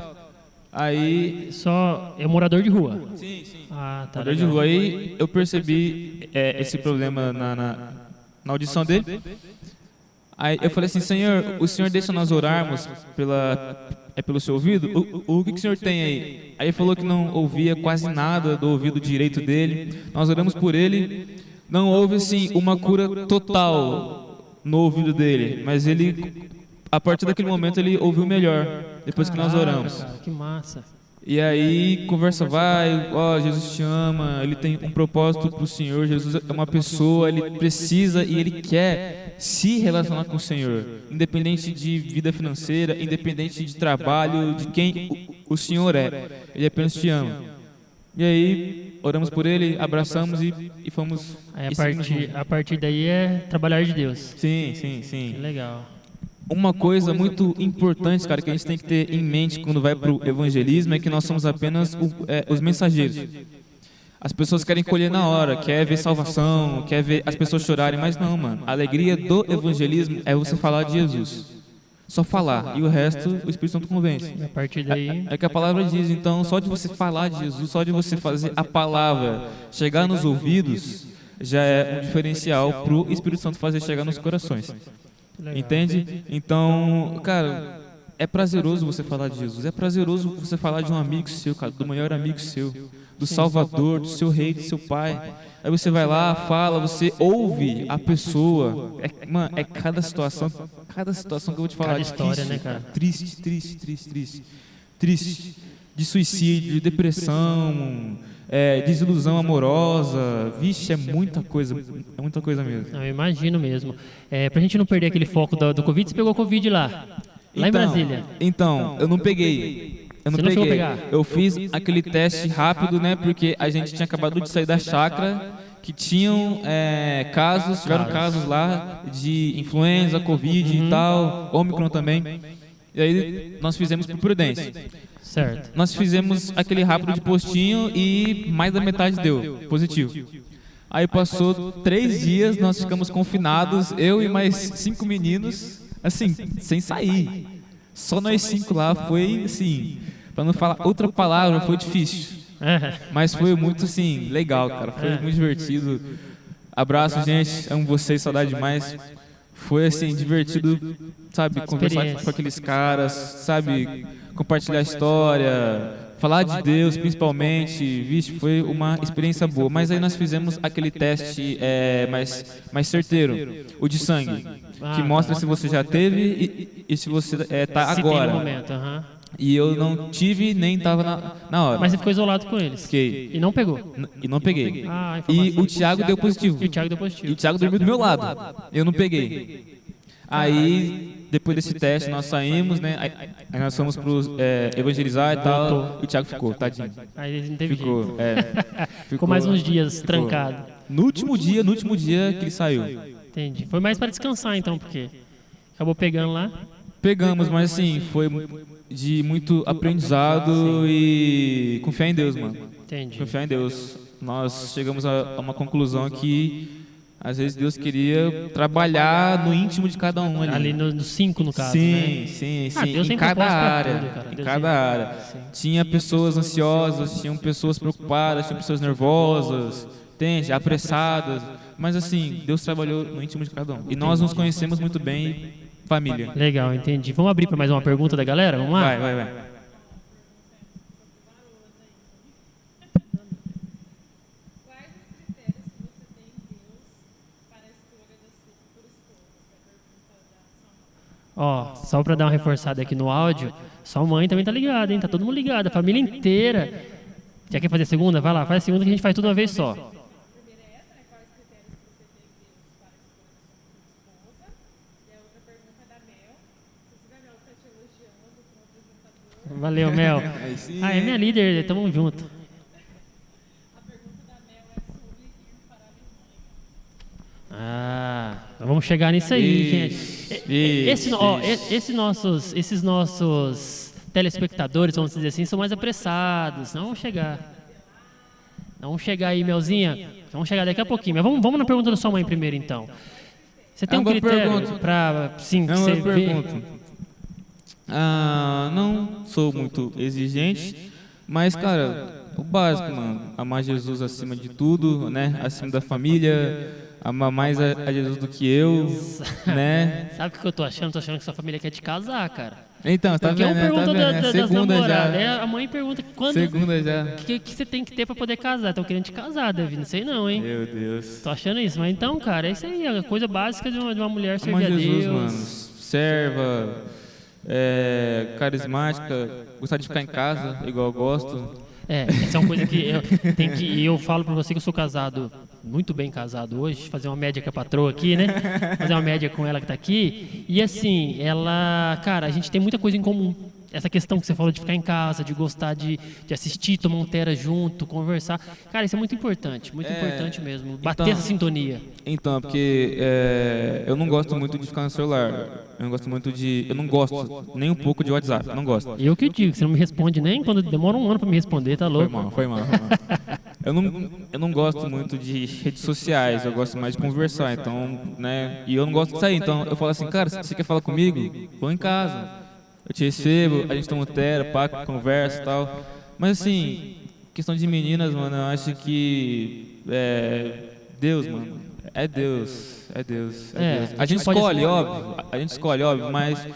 Aí... Só é morador de rua? Sim. Ah, tá. Morador de rua. Aí eu percebi esse problema na audição dele. Aí eu falei assim, Senhor, o senhor deixa nós orarmos pelo seu ouvido? O que o senhor tem aí? Aí ele falou que não ouvia quase nada do ouvido direito dele. Nós oramos por ele. Não houve, assim, uma cura total no ouvido dele. Mas ele, a partir daquele momento, ele ouviu melhor, depois que nós oramos. Cara, que massa. E aí, conversa vai, Jesus te ama, ele tem um propósito para o Senhor, Jesus é uma pessoa, ele precisa e ele quer se relacionar com o Senhor, independente de vida financeira, independente de trabalho, de quem o Senhor é, ele apenas te ama. E aí, oramos por ele, abraçamos e fomos... Aí a partir daí é trabalhar de Deus. Sim. Que legal. Uma coisa muito importante, cara, que a gente tem que ter em mente quando vai para o evangelismo é que nós somos apenas os mensageiros. As pessoas querem colher na hora, quer ver salvação, quer ver as pessoas chorarem, mas não, mano. A alegria do evangelismo é você falar de Jesus. Só falar, e o resto o Espírito Santo convence. A partir daí... É que a palavra diz, então, só de você falar de Jesus, só de você fazer a palavra chegar nos ouvidos, já é um diferencial para o Espírito Santo fazer chegar nos corações. Legal. Entende? Então, cara, é prazeroso você falar de Jesus. É prazeroso você falar de um amigo seu, cara, do maior amigo seu, do Salvador, do seu rei, do seu pai. Aí você vai lá, fala, você ouve a pessoa. Mano, é cada situação que eu vou te falar. Cada história, difícil, né, cara? Triste. De suicídio, de depressão, desilusão amorosa. Vixe, é muita coisa mesmo. Não, eu imagino mesmo. Pra gente não perder aquele foco do Covid, você pegou Covid lá em Brasília. Então, eu não peguei. Você não chegou a pegar? Eu fiz aquele teste rápido, né? Porque a gente tinha acabado de sair da chácara, que tiveram casos lá de influenza, Covid e tal, Ômicron também. E aí nós fizemos por prudência. Certo. Nós fizemos aquele rápido de postinho e mais da metade deu positivo. Aí passou 3 dias, nós ficamos confinados, eu e mais 5 meninos, assim, sem sair. Só nós 5 lá, foi assim, pra não falar outra palavra, foi difícil. Mas foi muito, assim, legal, cara, foi muito divertido. Abraço, gente, amo vocês, saudade demais. Foi, assim, divertido, sabe, conversar com aqueles caras, sabe, compartilhar a história, falar de Deus, principalmente. Vixe, foi uma experiência boa. Mas aí nós fizemos aquele teste mais certeiro, o de sangue, que mostra se você já teve e se você tá agora. Tem no momento, E eu não tive, nem estava na hora. Mas você ficou isolado com eles? Fiquei. E não pegou? E não peguei. E o Thiago deu positivo. E o Thiago deu positivo. E o Thiago dormiu do meu lado. Eu não peguei. Aí, depois desse teste, nós saímos, né? Aí nós fomos evangelizar e tal. E o Thiago ficou, tadinho. Aí ele não teve jeito. Ficou mais uns dias trancado. No último dia que ele saiu. Entendi. Foi mais para descansar, então, porque acabou pegando lá. Pegamos, mas assim, foi de muito aprendizado e confiar em Deus, mano. Entendi. Confiar em Deus. Nós chegamos a uma conclusão que às vezes Deus queria trabalhar no íntimo de cada um ali. Ali no 5, no caso, sim, né? Sim. Deus em cada área. Tudo, cara. Em cada área. Sim. Tinha pessoas ansiosas, tinham pessoas preocupadas, tinham pessoas nervosas, entende? Apressadas. Mas assim, Deus trabalhou no íntimo de cada um. E nós nos conhecemos muito bem, família. Legal, entendi. Vamos abrir para mais uma pergunta da galera? Vamos lá? Vai. Ó, só para dar uma reforçada aqui no áudio, sua mãe também tá ligada, hein? Tá todo mundo ligado, a família inteira. Já quer fazer a segunda? Vai lá, faz a segunda que a gente faz tudo uma vez só. Valeu, Mel. É minha líder, tamo junto. Vamos chegar nisso aí, gente. Esses nossos telespectadores, vamos dizer assim, são mais apressados. Não vamos chegar. Vamos chegar aí, Melzinha. Vamos chegar daqui a pouquinho. Mas vamos na pergunta da sua mãe primeiro, então. Você tem um critério para, sim, que você vê? Não sou muito exigente, mas, cara, o básico, mano. Amar Jesus acima de tudo, né? Acima da família. Amar mais a Jesus do que eu, né? Sabe o que eu tô achando? Tô achando que sua família quer te casar, cara. Então, tá vendo, né? Tá vendo? Segunda já. A mãe pergunta quando. Segunda já. O que você tem que ter pra poder casar? Estão querendo te casar, Davi. Não sei não, hein? Meu Deus. Tô achando isso. Mas então, cara, é isso aí. A coisa básica de uma mulher servir a Jesus, Deus. Mano. Serva, carismática, gostar de ficar em casa, igual eu gosto. Essa é uma coisa que eu falo pra você que eu sou casado, muito bem casado hoje, fazer uma média com a patroa aqui, né? Fazer uma média com ela que tá aqui. E assim, cara, a gente tem muita coisa em comum. Essa questão que você falou de ficar em casa, de gostar de assistir, tomar um tera junto, conversar. Cara, isso é muito importante mesmo. Bater essa sintonia. Então, porque eu não gosto muito de ficar no celular. Eu não gosto nem um pouco de WhatsApp. Eu não gosto. Eu que digo, você não me responde nem quando demora um ano pra me responder, tá louco? Foi mal. Eu não gosto muito de redes sociais, eu gosto mais de conversar, então, né? E eu não gosto de sair, então eu falo assim, cara, se você quer falar comigo, vou em casa. Eu te recebo, a gente toma um tera, conversa e tal. Mas assim, questão de meninas, mano, eu acho que Deus, mano. É Deus. A gente escolhe, óbvio, mas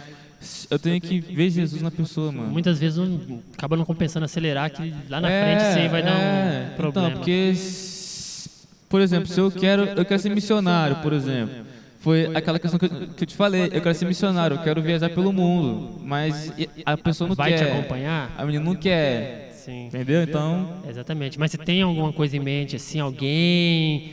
eu tenho que ver Jesus na pessoa, mano. Muitas vezes acaba não compensando acelerar, que lá na frente isso aí vai dar um problema. Então, porque, por exemplo, se eu quero ser missionário, por exemplo. Foi aquela questão que eu te falei, eu quero ser missionário, eu quero viajar pelo mundo, mas a pessoa não vai quer. Vai te acompanhar? A menina não quer. Sim. Entendeu? Então... Exatamente. Mas você tem alguma coisa em mente, assim, alguém,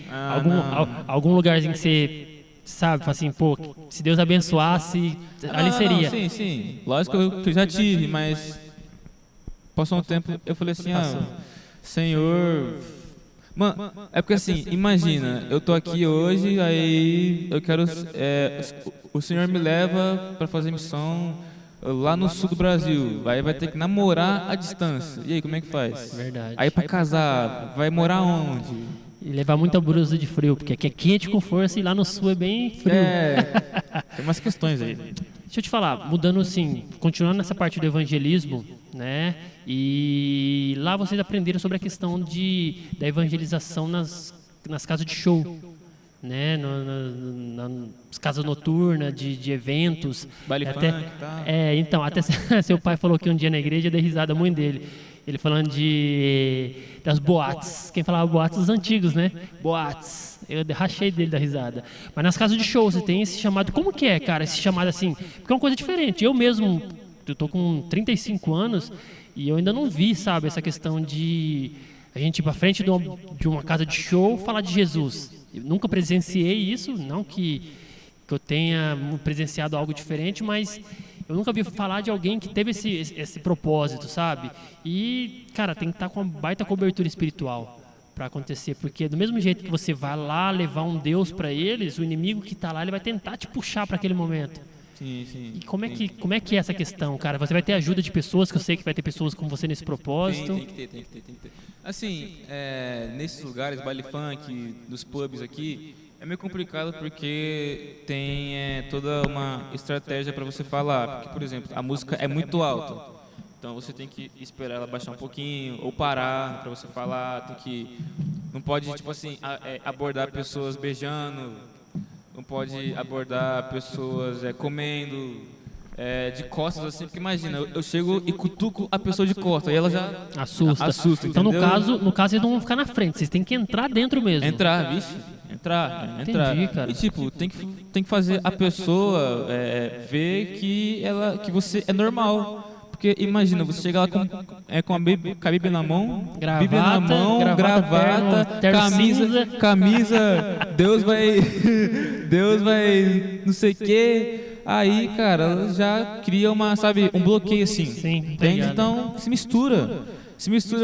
algum lugarzinho que você sabe, fala assim, pô, se Deus abençoasse, ali seria. Não, sim. Lógico que eu já tive, mas passou um tempo, eu falei assim, Senhor... Mano, é porque assim, imagina, eu tô aqui hoje, aí eu quero... o Senhor me leva para fazer missão lá no sul do Brasil, aí vai ter que namorar à distância. E aí, como é que faz? Verdade. Aí para casar, vai morar onde? E levar muita blusa de frio, porque aqui é quente com força e lá no sul é bem frio. Tem umas questões aí. Deixa eu te falar, mudando assim, continuando nessa parte do evangelismo, né? E lá vocês aprenderam sobre a questão da evangelização nas casas de show, né? Nas casas noturnas, de eventos. Baile funk e tal. Então, até seu pai falou que um dia na igreja, eu dei risada muito dele. Ele falando das boates. Quem falava boates? Os antigos, né? Boates. Eu rachei dele da risada. Mas nas casas de show, você tem esse chamado. Como que é, cara, esse chamado assim? Porque é uma coisa diferente. Eu mesmo, eu tô com 35 anos e eu ainda não vi, sabe, essa questão de a gente ir pra frente de uma casa de show falar de Jesus. Eu nunca presenciei isso, não que eu tenha presenciado algo diferente, mas... eu nunca vi falar de alguém que teve esse propósito, sabe? E, cara, tem que estar com uma baita cobertura espiritual para acontecer, porque do mesmo jeito que você vai lá levar um Deus para eles, o inimigo que está lá, ele vai tentar te puxar para aquele momento. Sim. E como é que é essa questão, cara? Você vai ter ajuda de pessoas, que eu sei que vai ter pessoas como você nesse propósito. Tem que ter. Assim, nesses lugares, baile funk, nos pubs aqui, é meio complicado porque tem toda uma estratégia para você falar. Porque, por exemplo, a música é muito alta. Então você tem que esperar ela baixar um pouquinho ou parar para você falar. Não pode, tipo assim, abordar pessoas beijando. Não pode abordar pessoas comendo de costas assim. Porque imagina, eu chego e cutuco a pessoa de costas. Aí ela já assusta. Então, entendeu? no caso, vocês não vão ficar na frente. Vocês têm que entrar dentro mesmo. Entrar, vixe. Entrar. Entendi, cara. E tipo, tem que fazer a pessoa ver que você é normal. Porque imagina, você chega lá com a Bíblia na mão, gravata, camisa, Deus vai não sei o quê. Aí, cara, já cria um bloqueio assim. Sim, entende? Então, se mistura,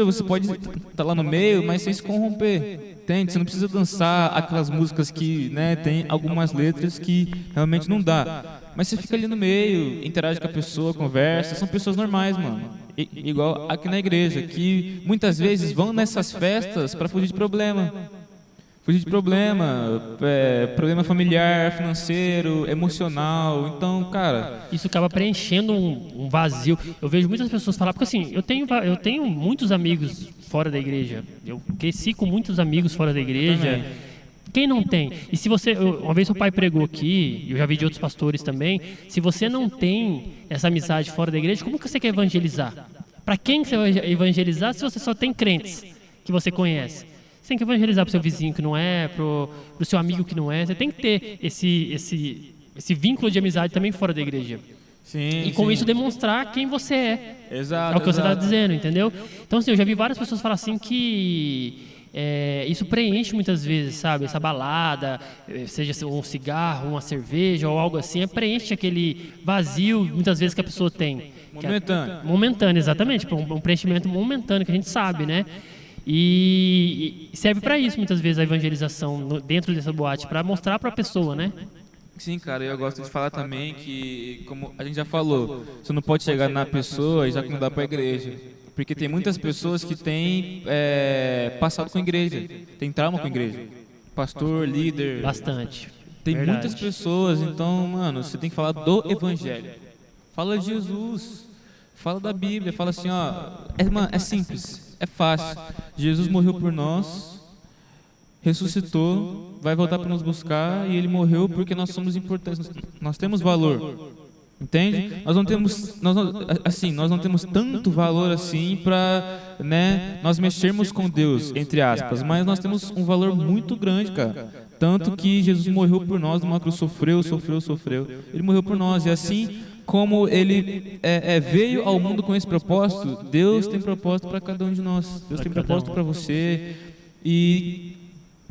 você pode estar lá no meio, mas sem se corromper. Entende? Você não precisa dançar aquelas músicas que, né, tem algumas letras que realmente não dá. Mas você fica ali no meio, interage com a pessoa, conversa. São pessoas normais, mano. Igual aqui na igreja, que muitas vezes vão nessas festas para fugir de problema. Problema familiar, financeiro, emocional. Então, cara... isso acaba preenchendo um vazio. Eu vejo muitas pessoas falar, porque assim, eu tenho muitos amigos fora da igreja. Eu cresci com muitos amigos fora da igreja. Quem não tem? E se você... uma vez seu pai pregou aqui, eu já vi de outros pastores também, se você não tem essa amizade fora da igreja, como que você quer evangelizar? Para quem você vai evangelizar se você só tem crentes que você conhece? Você tem que evangelizar para o seu vizinho que não é, para o seu amigo que não é. Você tem que ter esse vínculo de amizade também fora da igreja. Sim, e com isso demonstrar quem você é. Exato. É o que você está dizendo, entendeu? Então, assim, eu já vi várias pessoas falar assim que isso preenche muitas vezes, sabe? Essa balada, seja um cigarro, uma cerveja ou algo assim, preenche aquele vazio, muitas vezes, que a pessoa tem. Momentâneo, exatamente. Um preenchimento momentâneo que a gente sabe, né? E serve para isso, muitas vezes, a evangelização dentro dessa boate, para mostrar para a pessoa, né? Sim, cara, eu gosto de falar também que, como a gente já falou, você não pode chegar na pessoa e já convidar para a igreja. Porque tem muitas pessoas que têm passado com a igreja, tem trauma com a igreja. Pastor, líder. Bastante. Tem Verdade. muitas pessoas, então, mano, você tem que falar do evangelho. Fala de Jesus, fala da Bíblia, fala assim, mano, é simples, é fácil. Jesus morreu por nós, ressuscitou, vai voltar para nos buscar e ele morreu porque nós somos importantes, nós temos valor. Entende? Nós não temos tanto valor assim para, né, nós mexermos com Deus, entre aspas, mas nós temos um valor muito grande, cara. Tanto que Jesus morreu por nós numa cruz, sofreu. Ele morreu por nós, e assim como ele veio ao mundo com esse propósito, Deus tem propósito para cada um de nós. Deus tem propósito para você. E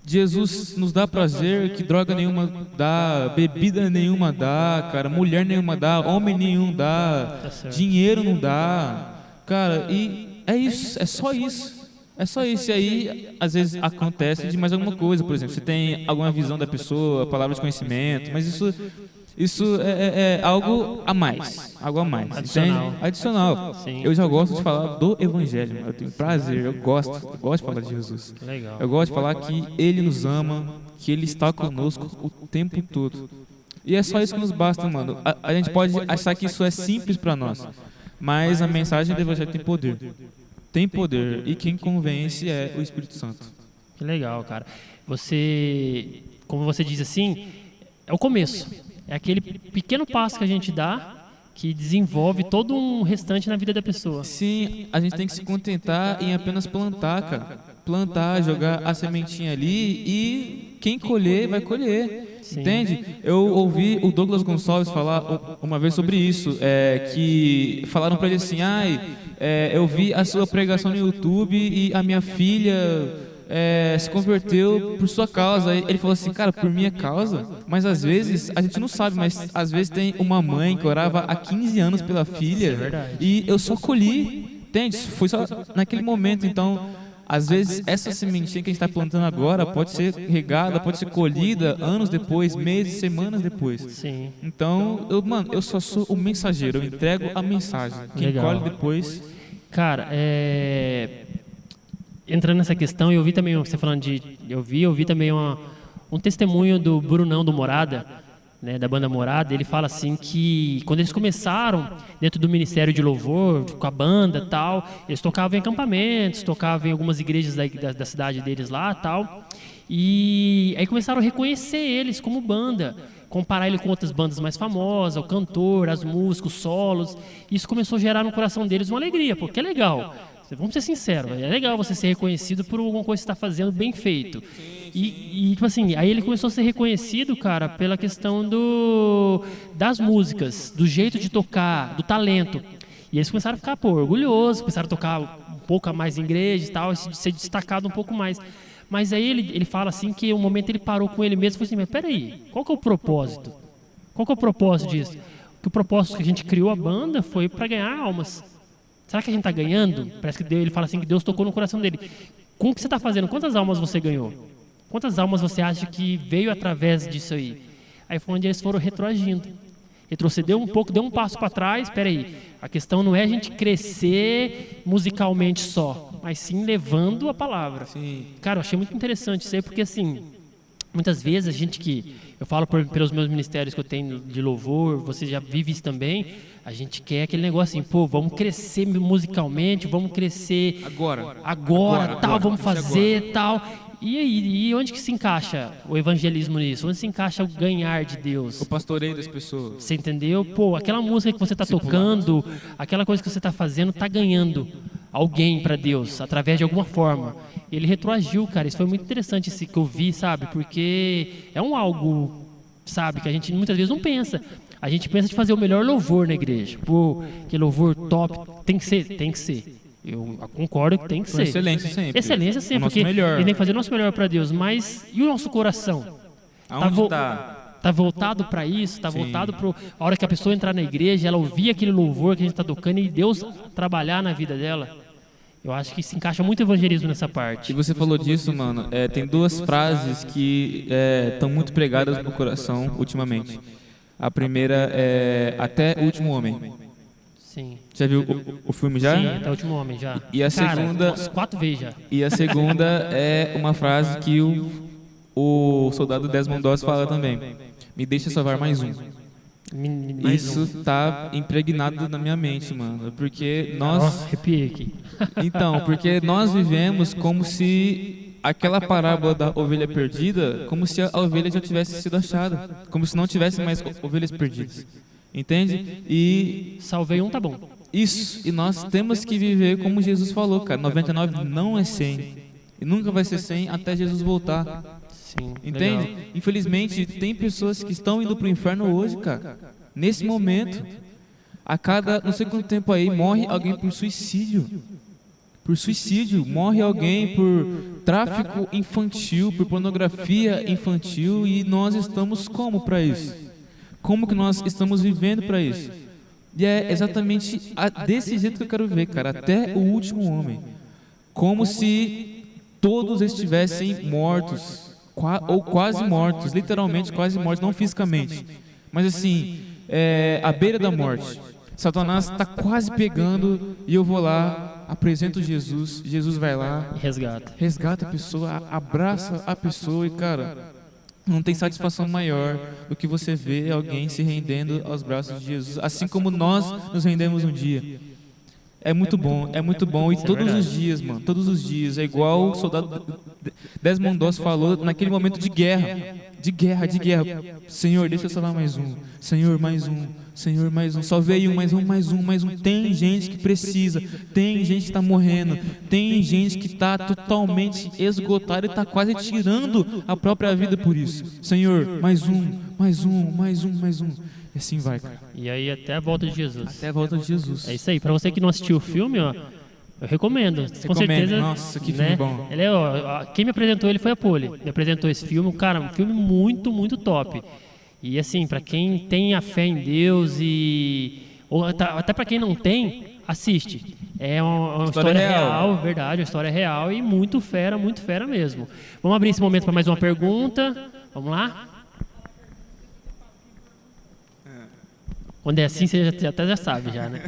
Jesus nos dá prazer que droga nenhuma dá, bebida nenhuma dá, cara, mulher nenhuma dá, homem nenhum dá, dinheiro não dá, cara, e é isso, é só isso. É só isso. E aí, às vezes, acontece de mais alguma coisa. Por exemplo, você tem alguma visão da pessoa, palavra de conhecimento, mas isso é algo a mais. Algo a mais. Adicional. Entende? Adicional. Sim. Eu já gosto de falar do Evangelho. Eu tenho prazer, eu gosto de falar de Jesus. Legal. Eu gosto de falar que Ele nos ama, que Ele está conosco o tempo todo. E é só isso que nos basta, mano. A gente pode achar que isso é simples para nós, mas a mensagem do Evangelho tem poder. Tem poder, e quem convence é o Espírito Santo. Que legal, cara. Você, como você diz assim, é o começo. É aquele pequeno passo que a gente dá que desenvolve todo um restante na vida da pessoa. Sim, a gente tem que se contentar em apenas plantar, cara. Plantar, jogar a sementinha ali e quem colher, vai colher. Sim. Entende? Eu ouvi o Douglas Gonçalves falar uma vez sobre isso, que falaram para ele assim, eu vi a sua pregação no YouTube e a minha filha se converteu por sua causa. Ele falou assim, cara, por minha causa? Mas às vezes, a gente não sabe, mas às vezes tem uma mãe que orava há 15 anos pela filha e eu só colhi, entende? Foi só naquele momento. Então, às vezes, essa sementinha que a gente está plantando agora pode ser regada, pode ser colhida anos depois, meses, semanas depois. Sim. Então, eu só sou o mensageiro, eu entrego a mensagem. Quem colhe depois... Cara, entrando nessa questão, eu ouvi também, você falando de... Eu ouvi também um testemunho do Brunão do Morada, né, da banda Morada. Ele fala assim que quando eles começaram dentro do Ministério de Louvor, com a banda e tal, eles tocavam em acampamentos, tocavam em algumas igrejas da cidade deles lá e tal, e aí começaram a reconhecer eles como banda, comparar ele com outras bandas mais famosas, o cantor, as músicas, os solos. Isso começou a gerar no coração deles uma alegria, porque é legal. Vamos ser sinceros, é legal você ser reconhecido por alguma coisa que você está fazendo bem feito. E tipo assim, aí ele começou a ser reconhecido, cara, pela questão das músicas, do jeito de tocar, do talento. E eles começaram a ficar, orgulhosos, começaram a tocar um pouco a mais em igreja e tal, ser destacado um pouco mais. Mas aí ele fala assim que um momento ele parou com ele mesmo e falou assim, mas peraí, qual que é o propósito? Qual que é o propósito disso? Que o propósito que a gente criou a banda foi para ganhar almas. Será que a gente está ganhando? Parece que ele fala assim que Deus tocou no coração dele. Com o que você está fazendo? Quantas almas você ganhou? Quantas almas você acha que veio através disso aí? Aí foi onde eles foram retroagindo. Retrocedeu um pouco, deu um passo para trás. Espera aí, a questão não é a gente crescer musicalmente só, mas sim levando a palavra. Sim. Cara, eu achei muito interessante isso aí, porque assim, muitas vezes a gente eu falo pelos meus ministérios que eu tenho de louvor, você já vive isso também, a gente quer aquele negócio assim, vamos crescer musicalmente, vamos crescer agora tal, vamos fazer tal. E aí, e onde que se encaixa o evangelismo nisso? Onde se encaixa o ganhar de Deus? O pastoreio das pessoas. Você entendeu? Aquela música que você está tocando, aquela coisa que você está fazendo, está ganhando alguém para Deus, através de alguma forma. Ele retroagiu, cara. Isso foi muito interessante esse que eu vi, sabe? Porque é algo, sabe, que a gente muitas vezes não pensa. A gente pensa de fazer o melhor louvor na igreja. Que louvor top. Tem que ser. Eu concordo que tem que ser. Excelência sempre. Excelência sempre, porque melhor. Ele tem que fazer o nosso melhor para Deus. Mas e o nosso coração? Aonde está? Está voltado para isso? Está voltado para a hora que a pessoa entrar na igreja, ela ouvir aquele louvor que a gente está tocando e Deus trabalhar na vida dela? Eu acho que se encaixa muito evangelismo nessa parte. E você falou disso, mano. Tem duas frases que estão muito pregadas no coração ultimamente. A primeira é até o último homem. Sim. Já viu o filme já? Sim, até o último homem já. E a segunda, 4 vezes já. E a segunda é uma frase que o soldado Desmond Doss fala também. Me deixa salvar mais um. Isso tá impregnado na minha mente, mano. Porque nós... Arrepiei aqui. Então, porque nós vivemos como se aquela parábola da ovelha perdida, como se a ovelha já tivesse sido achada. Como se não tivesse mais ovelhas perdidas. Entende? E Salvei um, tá bom. isso, e nós temos que viver como Jesus falou, cara. 99 não é 100. E nunca vai ser 100 até Jesus voltar. Sim, Entende? legal. Infelizmente, tem pessoas que estão indo pro inferno hoje, cara. Nesse momento, a cada não sei quanto tempo aí, morre alguém por suicídio. Por suicídio, morre alguém por tráfico infantil, por pornografia infantil, e nós estamos como para isso? Como que nós estamos vivendo para isso? E é exatamente desse jeito que eu quero ver, cara, até o último homem. Como se todos estivessem mortos, ou quase mortos, literalmente quase mortos, não fisicamente, mas assim, à beira da morte. Satanás está quase pegando e eu vou lá, apresento Jesus, Jesus vai lá, resgata a pessoa, abraça a pessoa e, cara, não tem satisfação maior do que você ver alguém se rendendo aos braços de Jesus, assim como nós nos rendemos um dia. É muito bom, e todos os dias, mano, todos os dias, é igual o soldado Desmond Doss falou naquele momento de guerra, Senhor, deixa eu salvar mais um, Senhor, mais um, Senhor, mais um, só veio mais um, tem gente que precisa, tem gente que está morrendo, tem gente que está totalmente esgotada e está quase tirando a própria vida por isso, Senhor, mais um, e assim vai, cara. E aí até a volta de Jesus. Até a volta de Jesus. É isso aí. Pra você que não assistiu o filme, ó, eu recomendo. Com certeza. Nossa, que filme bom. Ele quem me apresentou ele foi a Poli. Me apresentou esse filme, cara, um filme muito, muito top. E assim, pra quem tem a fé em Deus ou até pra quem não tem, assiste. É uma história real, verdade, uma história real e muito fera mesmo. Vamos abrir esse momento para mais uma pergunta. Vamos lá? Quando é assim, você até já sabe, já, né?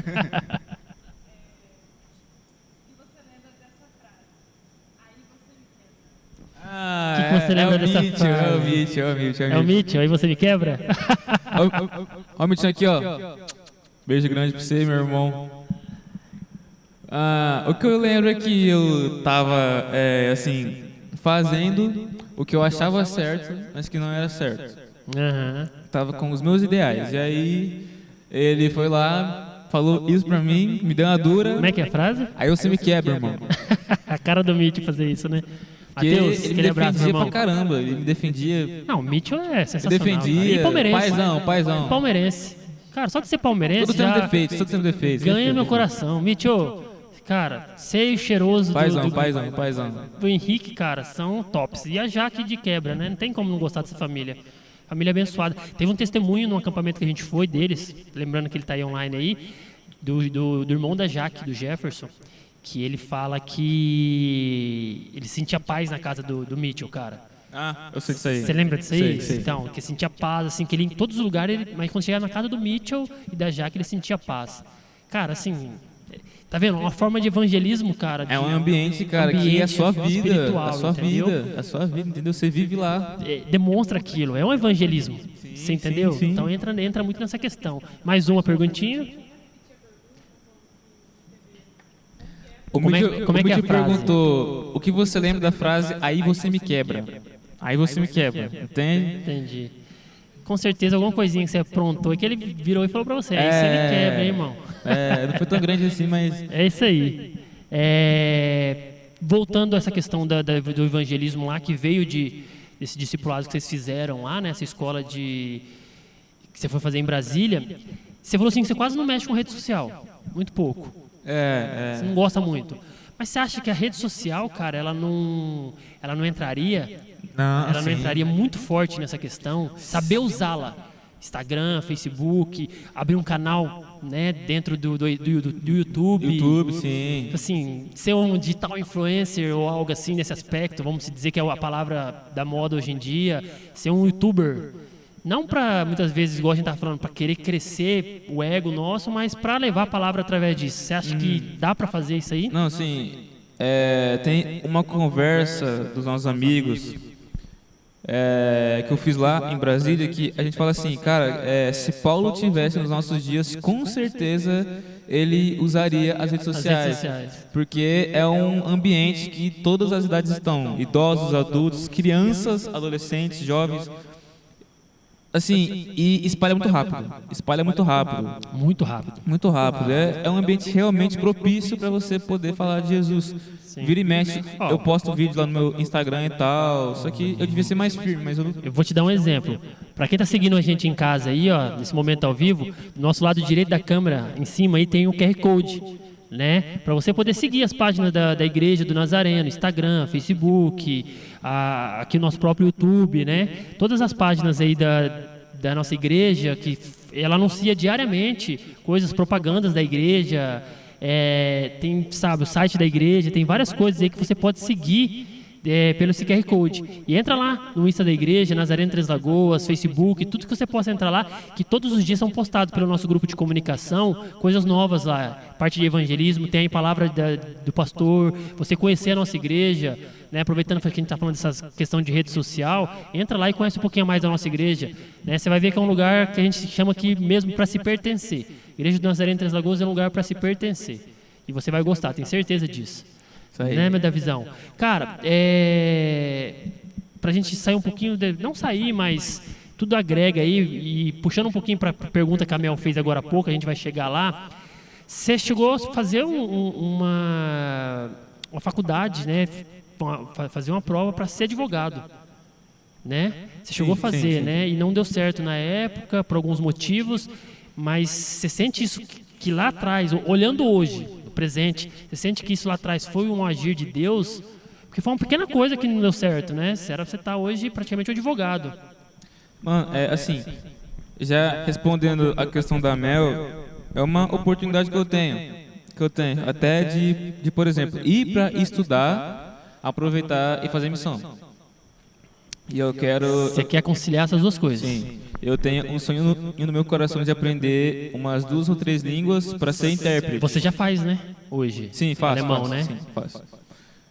O que você lembra dessa frase? É o Mitchell. É o Mitchell, aí você me quebra? Ó o Mitchell aqui, ó. Beijo grande pra você, meu irmão. O que eu lembro é que eu tava, assim, fazendo o que eu achava certo, mas que não era certo. Tava com os meus ideais. E aí, ele foi lá, falou isso pra mim, me deu uma dura. Como é que é a frase? Aí você me quebra, irmão. A cara do Mitchell fazer isso, né? Porque Mateus, ele me defendia pra caramba, ele me defendia. Não, o Mitchell é sensacional. Ele defendia, e palmeirense. paizão. Palmeirense. Cara, só de ser palmeirense Todos temos defeitos. Ganha meu coração. Mitchell, cara, seio cheiroso paizão. do Henrique, cara, são tops. E a Jaque de quebra, né? Não tem como não gostar dessa família. Família abençoada. Teve um testemunho no acampamento que a gente foi deles, lembrando que ele tá aí online aí, do irmão da Jaque, do Jefferson, que ele fala que ele sentia paz na casa do Mitchell, cara. Eu sei disso aí. Você lembra disso aí? Sei. Então, que sentia paz, assim, que ele em todos os lugares, mas quando chegava na casa do Mitchell e da Jaque, ele sentia paz. Cara, assim, tá vendo? Uma forma de evangelismo, cara. É um ambiente, cara, que é a sua vida. Espiritual, a sua vida, entendeu? Você vive lá. Demonstra aquilo, é um evangelismo. Você entendeu? Sim. Então entra muito nessa questão. Mais uma perguntinha. Como é que é a frase? Perguntou, o que você lembra da frase, aí você me quebra? Aí você me quebra, entende? Entendi. Com certeza alguma coisinha que você aprontou e que ele virou e falou pra você. Aí você me quebra, hein, irmão? Não foi tão grande assim, mas... É isso aí. Voltando a essa questão do evangelismo lá, que veio desse discipulado que vocês fizeram lá, né? Essa escola que você foi fazer em Brasília. Você falou assim que você quase não mexe com rede social. Muito pouco. Você não gosta muito. Mas você acha que a rede social, cara, ela não entraria? Ela não entraria muito forte nessa questão? Saber usá-la. Instagram, Facebook, abrir um canal, né, dentro do YouTube. YouTube, sim. Assim, ser um digital influencer ou algo assim nesse aspecto, vamos dizer que é a palavra da moda hoje em dia, ser um youtuber. Não para, muitas vezes, igual a gente tá falando, para querer crescer o ego nosso, mas para levar a palavra através disso. Você acha que dá para fazer isso aí? Não, sim. Tem uma conversa dos nossos amigos que eu fiz lá em Brasília, que a gente fala assim, cara, se Paulo tivesse nos nossos dias, com certeza ele usaria as redes sociais. Porque é um ambiente que todas as idades estão, idosos, adultos, crianças, adolescentes, jovens. Assim, e espalha muito rápido. Espalha muito rápido. Muito rápido. Muito rápido. É um ambiente realmente propício para você poder falar de Jesus. Sim. Vira e mexe, eu posto vídeo lá no meu Instagram e tal. Só que eu devia ser mais firme, mas eu não. Eu vou te dar um exemplo. Para quem tá seguindo a gente em casa aí, ó, nesse momento ao vivo, do nosso lado direito da câmera, em cima aí tem um QR Code, né? Para você poder seguir as páginas da Igreja do Nazareno, Instagram, Facebook, aqui o nosso próprio YouTube, né? Todas as páginas aí da nossa igreja, que ela anuncia diariamente coisas, propagandas da igreja, tem, sabe, o site da igreja, tem várias coisas aí que você pode seguir pelo esse QR Code. E entra lá no Insta da igreja, Nazareno Três Lagoas, Facebook, tudo que você possa entrar lá, que todos os dias são postados pelo nosso grupo de comunicação, coisas novas lá, parte de evangelismo, tem a palavra do pastor, você conhecer a nossa igreja, né, aproveitando que a gente está falando dessa questão de rede social, entra lá e conhece um pouquinho mais da nossa igreja, né, você vai ver que é um lugar que a gente chama aqui mesmo para se pertencer. Igreja do Nazareno Três Lagoas é um lugar para se pertencer. E você vai gostar, tenho certeza disso. Né, meu Davizão? Cara, pra gente sair um pouquinho, não sair, mas tudo agrega aí, e puxando um pouquinho pra pergunta que a Mel fez agora há pouco, a gente vai chegar lá. Você chegou a fazer uma faculdade, né? Fazer uma prova para ser advogado, né? Você chegou a fazer, sim. Né? E não deu certo na época, por alguns motivos, mas você sente isso que lá atrás, olhando hoje, presente, você sente que isso lá atrás foi um agir de Deus, porque foi uma pequena coisa que não deu certo, né? Era você estar hoje praticamente um advogado. Mano, assim, já respondendo a questão da Mel, é uma oportunidade que eu tenho até de por exemplo, ir para estudar, aproveitar e fazer missão. E eu quero... Você quer conciliar essas duas coisas? Sim. Eu tenho um sonho no meu coração de aprender umas 2 ou 3 línguas para ser intérprete. Você já faz, né? Hoje. Sim, faço. Alemão, né? Sim, faço.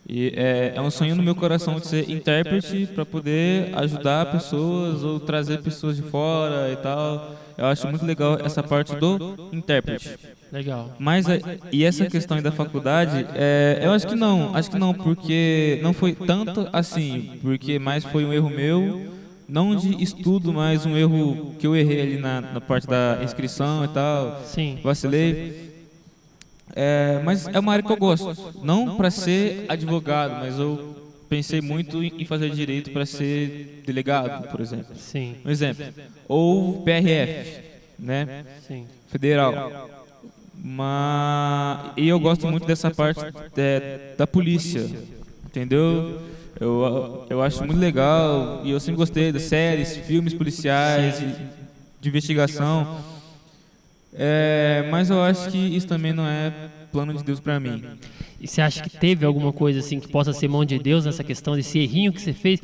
E é um sonho no meu coração de ser intérprete para poder ajudar pessoas ou trazer pessoas de fora e tal. Eu acho muito legal essa parte do intérprete. Legal. Mas e essa questão aí da faculdade, eu acho que não, porque não foi tanto assim, porque mais foi um erro meu, não de estudo, mas um erro que eu errei ali na parte da inscrição e tal. Sim. Vacilei. Mas é uma área que eu gosto, não para ser advogado, mas eu pensei muito em fazer direito para ser delegado, por exemplo. Sim. Um exemplo. Ou PRF, né? Sim. Federal. E eu gosto muito dessa parte da polícia, entendeu? Eu acho muito legal e eu sempre gostei das séries, filmes policiais, de investigação. Mas eu acho que isso também não é plano de Deus para mim. E você acha que teve alguma coisa assim que possa ser mão de Deus nessa questão desse errinho que você fez?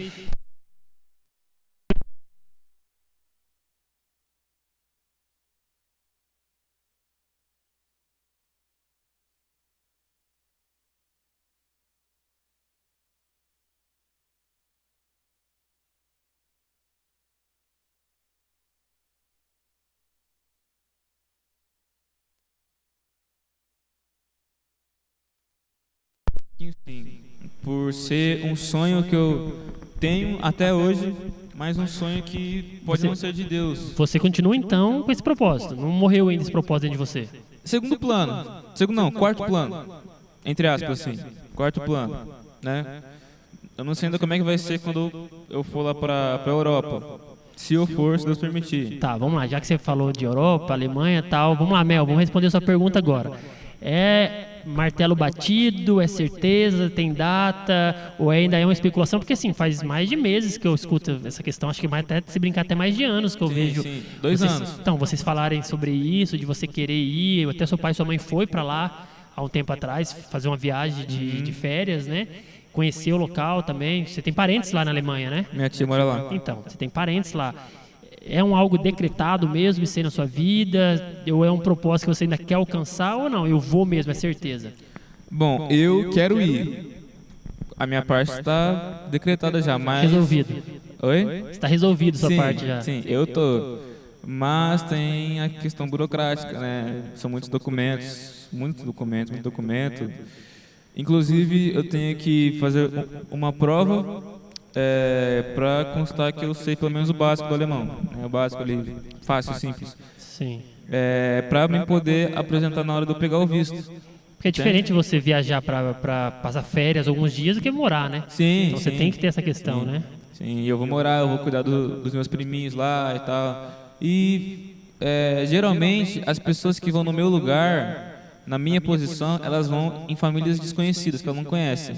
Sim, por ser um sonho que eu tenho até hoje, mas um sonho que pode não ser de Deus. Você continua então com esse propósito, não morreu ainda esse propósito dentro de você? Quarto plano, entre aspas assim, quarto plano, né? Eu não sei ainda como é que vai ser quando eu for lá para a Europa, se eu for, se Deus permitir. Tá, vamos lá, já que você falou de Europa, Alemanha e tal, vamos lá, Mel, vamos responder a sua pergunta agora. É martelo batido, é certeza, tem data, ou ainda é uma especulação? Porque assim, faz mais de meses que eu escuto essa questão, acho que vai até se brincar até mais de anos que eu vejo. Sim, 2 anos. Então, vocês falarem sobre isso, de você querer ir, até seu pai e sua mãe foi para lá há um tempo atrás, fazer uma viagem de férias, né? Conhecer o local também. Você tem parentes lá na Alemanha, né? Minha tia mora lá. Então, você tem parentes lá. É algo decretado mesmo, isso aí na sua vida? Ou é um propósito que você ainda quer alcançar ou não? Eu vou mesmo, é certeza. Bom, eu quero ir. A minha parte está decretada já, mas... Resolvido. Oi? Está resolvido a sua parte já. Sim, eu tô. Mas tem a questão burocrática, né? São muitos documentos, muito documento. Inclusive, eu tenho que fazer uma prova para constar que eu sei pelo menos o básico do alemão. O básico ali, fácil, simples. Sim. Pra me poder apresentar na hora de eu pegar o visto. Porque é diferente você viajar para passar férias alguns dias do que morar, né? Sim, então você tem que ter essa questão, né? Sim, eu vou morar, eu vou cuidar dos meus priminhos lá e tal. E geralmente as pessoas que vão no meu lugar, na minha posição, elas vão em famílias desconhecidas, que elas não conhecem.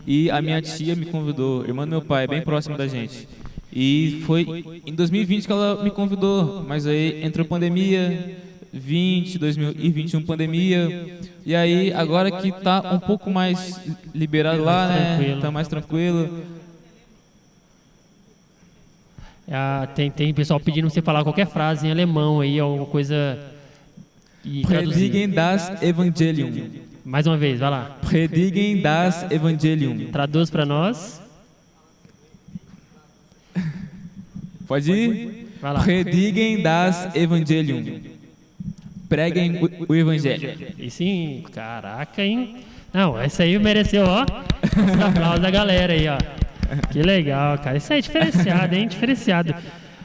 E a minha tia me convidou, irmã do meu pai, bem próxima da gente. E foi em 2020 que ela me convidou, mas aí entrou pandemia, 2021 pandemia, e aí agora que tá um pouco mais liberado lá, né, tá mais tranquilo. Tem pessoal pedindo você falar qualquer frase em alemão aí, alguma coisa e Predigen das Evangelium. Mais uma vez, vai lá. Predigen das Evangelium. Traduz para nós. Pode ir? Vai lá. Predigen das Evangelium. Preguem o Evangelho. E sim, caraca, hein? Não, esse aí mereceu, ó. Esse aplauso da galera aí, ó. Que legal, cara. Isso aí é diferenciado, hein? Diferenciado.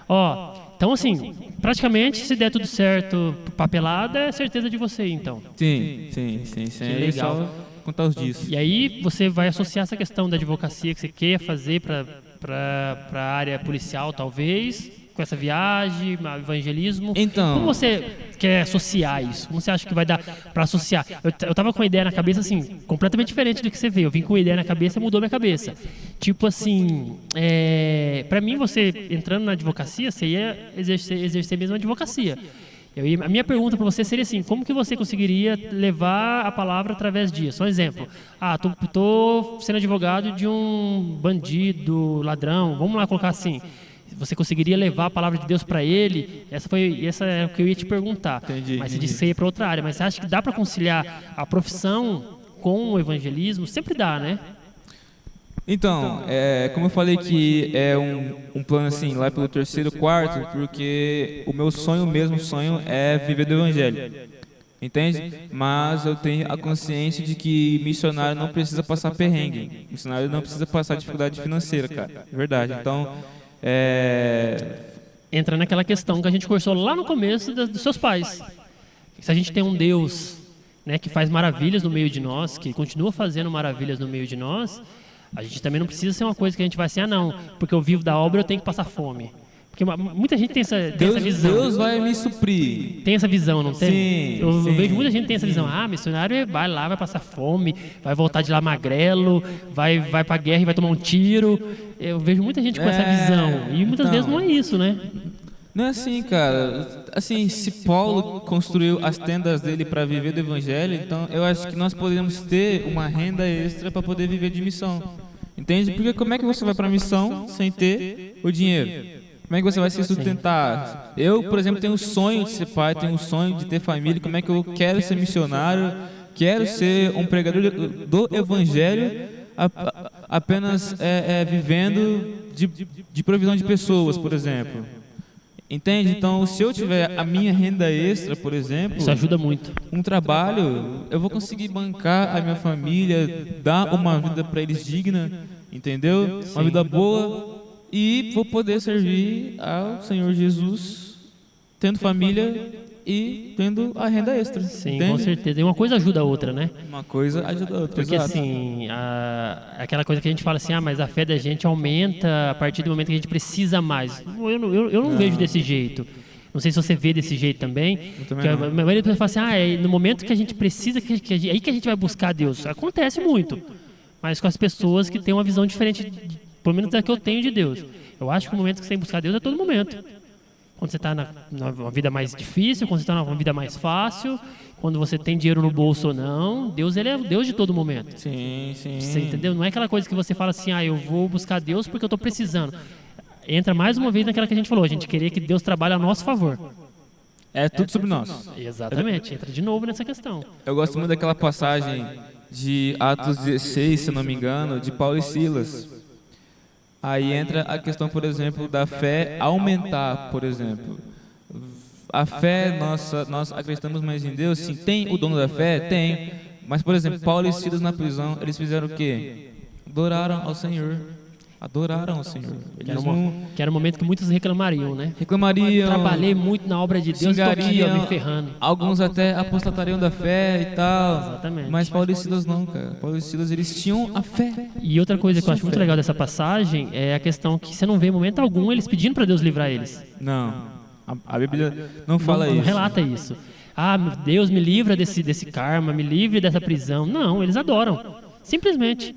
Ó, então assim, praticamente, se der tudo certo, papelada, é certeza de você, então. Sim. Que legal. Só contar os dias. E aí você vai associar essa questão da advocacia que você quer fazer para a área policial, talvez, com essa viagem, evangelismo. Então, como você quer associar isso? Como você acha que vai dar para associar? Eu tava com uma ideia na cabeça, assim, completamente diferente do que você veio. Eu vim com uma ideia na cabeça e mudou minha cabeça. Tipo assim, para mim, você entrando na advocacia, você ia exercer mesmo a advocacia. A minha pergunta para você seria assim, como que você conseguiria levar a palavra através disso? Um exemplo, tô sendo advogado de um bandido, ladrão, vamos lá colocar assim. Você conseguiria levar a palavra de Deus para ele? Essa é o que eu ia te perguntar. Entendi. Mas você disse que você ia para outra área. Mas você acha que dá para conciliar a profissão com o evangelismo? Sempre dá, né? Então, como eu falei que é um plano assim, lá pelo terceiro, quarto, porque o meu sonho é viver do Evangelho. Entende? Mas eu tenho a consciência de que missionário não precisa passar perrengue. Missionário não precisa passar dificuldade financeira, cara. É verdade. Então, entra naquela questão que a gente conversou lá no começo dos seus pais. Se a gente tem um Deus, né, que faz maravilhas no meio de nós, que continua fazendo maravilhas no meio de nós, a gente também não precisa ser uma coisa que a gente vai assim, não, porque eu vivo da obra, eu tenho que passar fome. Porque muita gente tem essa visão. Deus vai me suprir. Tem essa visão, não tem? Sim, eu sim, vejo muita gente que tem essa visão. Missionário vai lá, vai passar fome, vai voltar de lá magrelo, vai pra guerra e vai tomar um tiro. Eu vejo muita gente com essa visão. E muitas vezes não é isso, né? Não é assim, cara. Assim, se Paulo construiu as tendas dele para viver do Evangelho, então eu acho que nós podemos ter uma renda extra para poder viver de missão. Entende? Porque como é que você vai para a missão sem ter o dinheiro? Como é que você vai se sustentar? Eu, por exemplo, tenho um sonho de ser pai, tenho um sonho de ter família. Como é que eu quero ser missionário? Quero ser um pregador do Evangelho, apenas vivendo de provisão de pessoas, por exemplo. Entende? Então, se eu tiver a minha renda extra, por exemplo, isso ajuda muito. Um trabalho, eu vou conseguir bancar a minha família, dar uma vida para eles digna, entendeu? Sim. Uma vida boa. E vou poder servir ao Senhor Jesus, tendo família e tendo a renda extra. Sim, entende? Com certeza. E uma coisa ajuda a outra, né? Uma coisa ajuda a outra, porque exato. Assim, aquela coisa que a gente fala assim, mas a fé da gente aumenta a partir do momento que a gente precisa mais. Eu não vejo desse jeito. Não sei se você vê desse jeito também. A maioria das pessoas fala assim, no momento que a gente precisa, aí que a gente vai buscar Deus. Acontece muito. Mas com as pessoas que têm uma visão diferente pelo menos é que eu tenho de Deus. Eu acho que o momento que você tem que buscar Deus é todo momento. Quando você está numa vida mais difícil, quando você está numa vida mais fácil, quando você tem dinheiro no bolso ou não, Deus ele é o Deus de todo momento. Sim. Você entendeu? Não é aquela coisa que você fala assim, eu vou buscar Deus porque eu estou precisando. Entra mais uma vez naquela que a gente falou, a gente querer que Deus trabalhe a nosso favor. É tudo sobre nós. Exatamente, entra de novo nessa questão. Eu gosto muito daquela passagem de Atos 16, se não me engano, de Paulo e Silas. Aí entra a questão, por exemplo, da fé aumentar, por exemplo. A fé, nós acreditamos mais em Deus? Sim. Tem o dono da fé? Tem. Mas, por exemplo, Paulo e Silas na prisão, eles fizeram o quê? Adoraram ao Senhor. Adoraram o Senhor. Que era um momento que muitos reclamariam, né? Reclamariam. Trabalhei muito na obra de Deus, estou aqui, ó, me ferrando. Alguns até apostatariam da fé e tal. Exatamente. Mas Paulo e Silas não, cara. Paulo e Silas, eles tinham a fé. E outra coisa que eu acho muito legal dessa passagem é a questão que você não vê em momento algum eles pedindo para Deus livrar eles. Não. A Bíblia não fala isso. Não relata isso. Ah, Deus me livra desse karma, me livre dessa prisão. Não, eles adoram. Simplesmente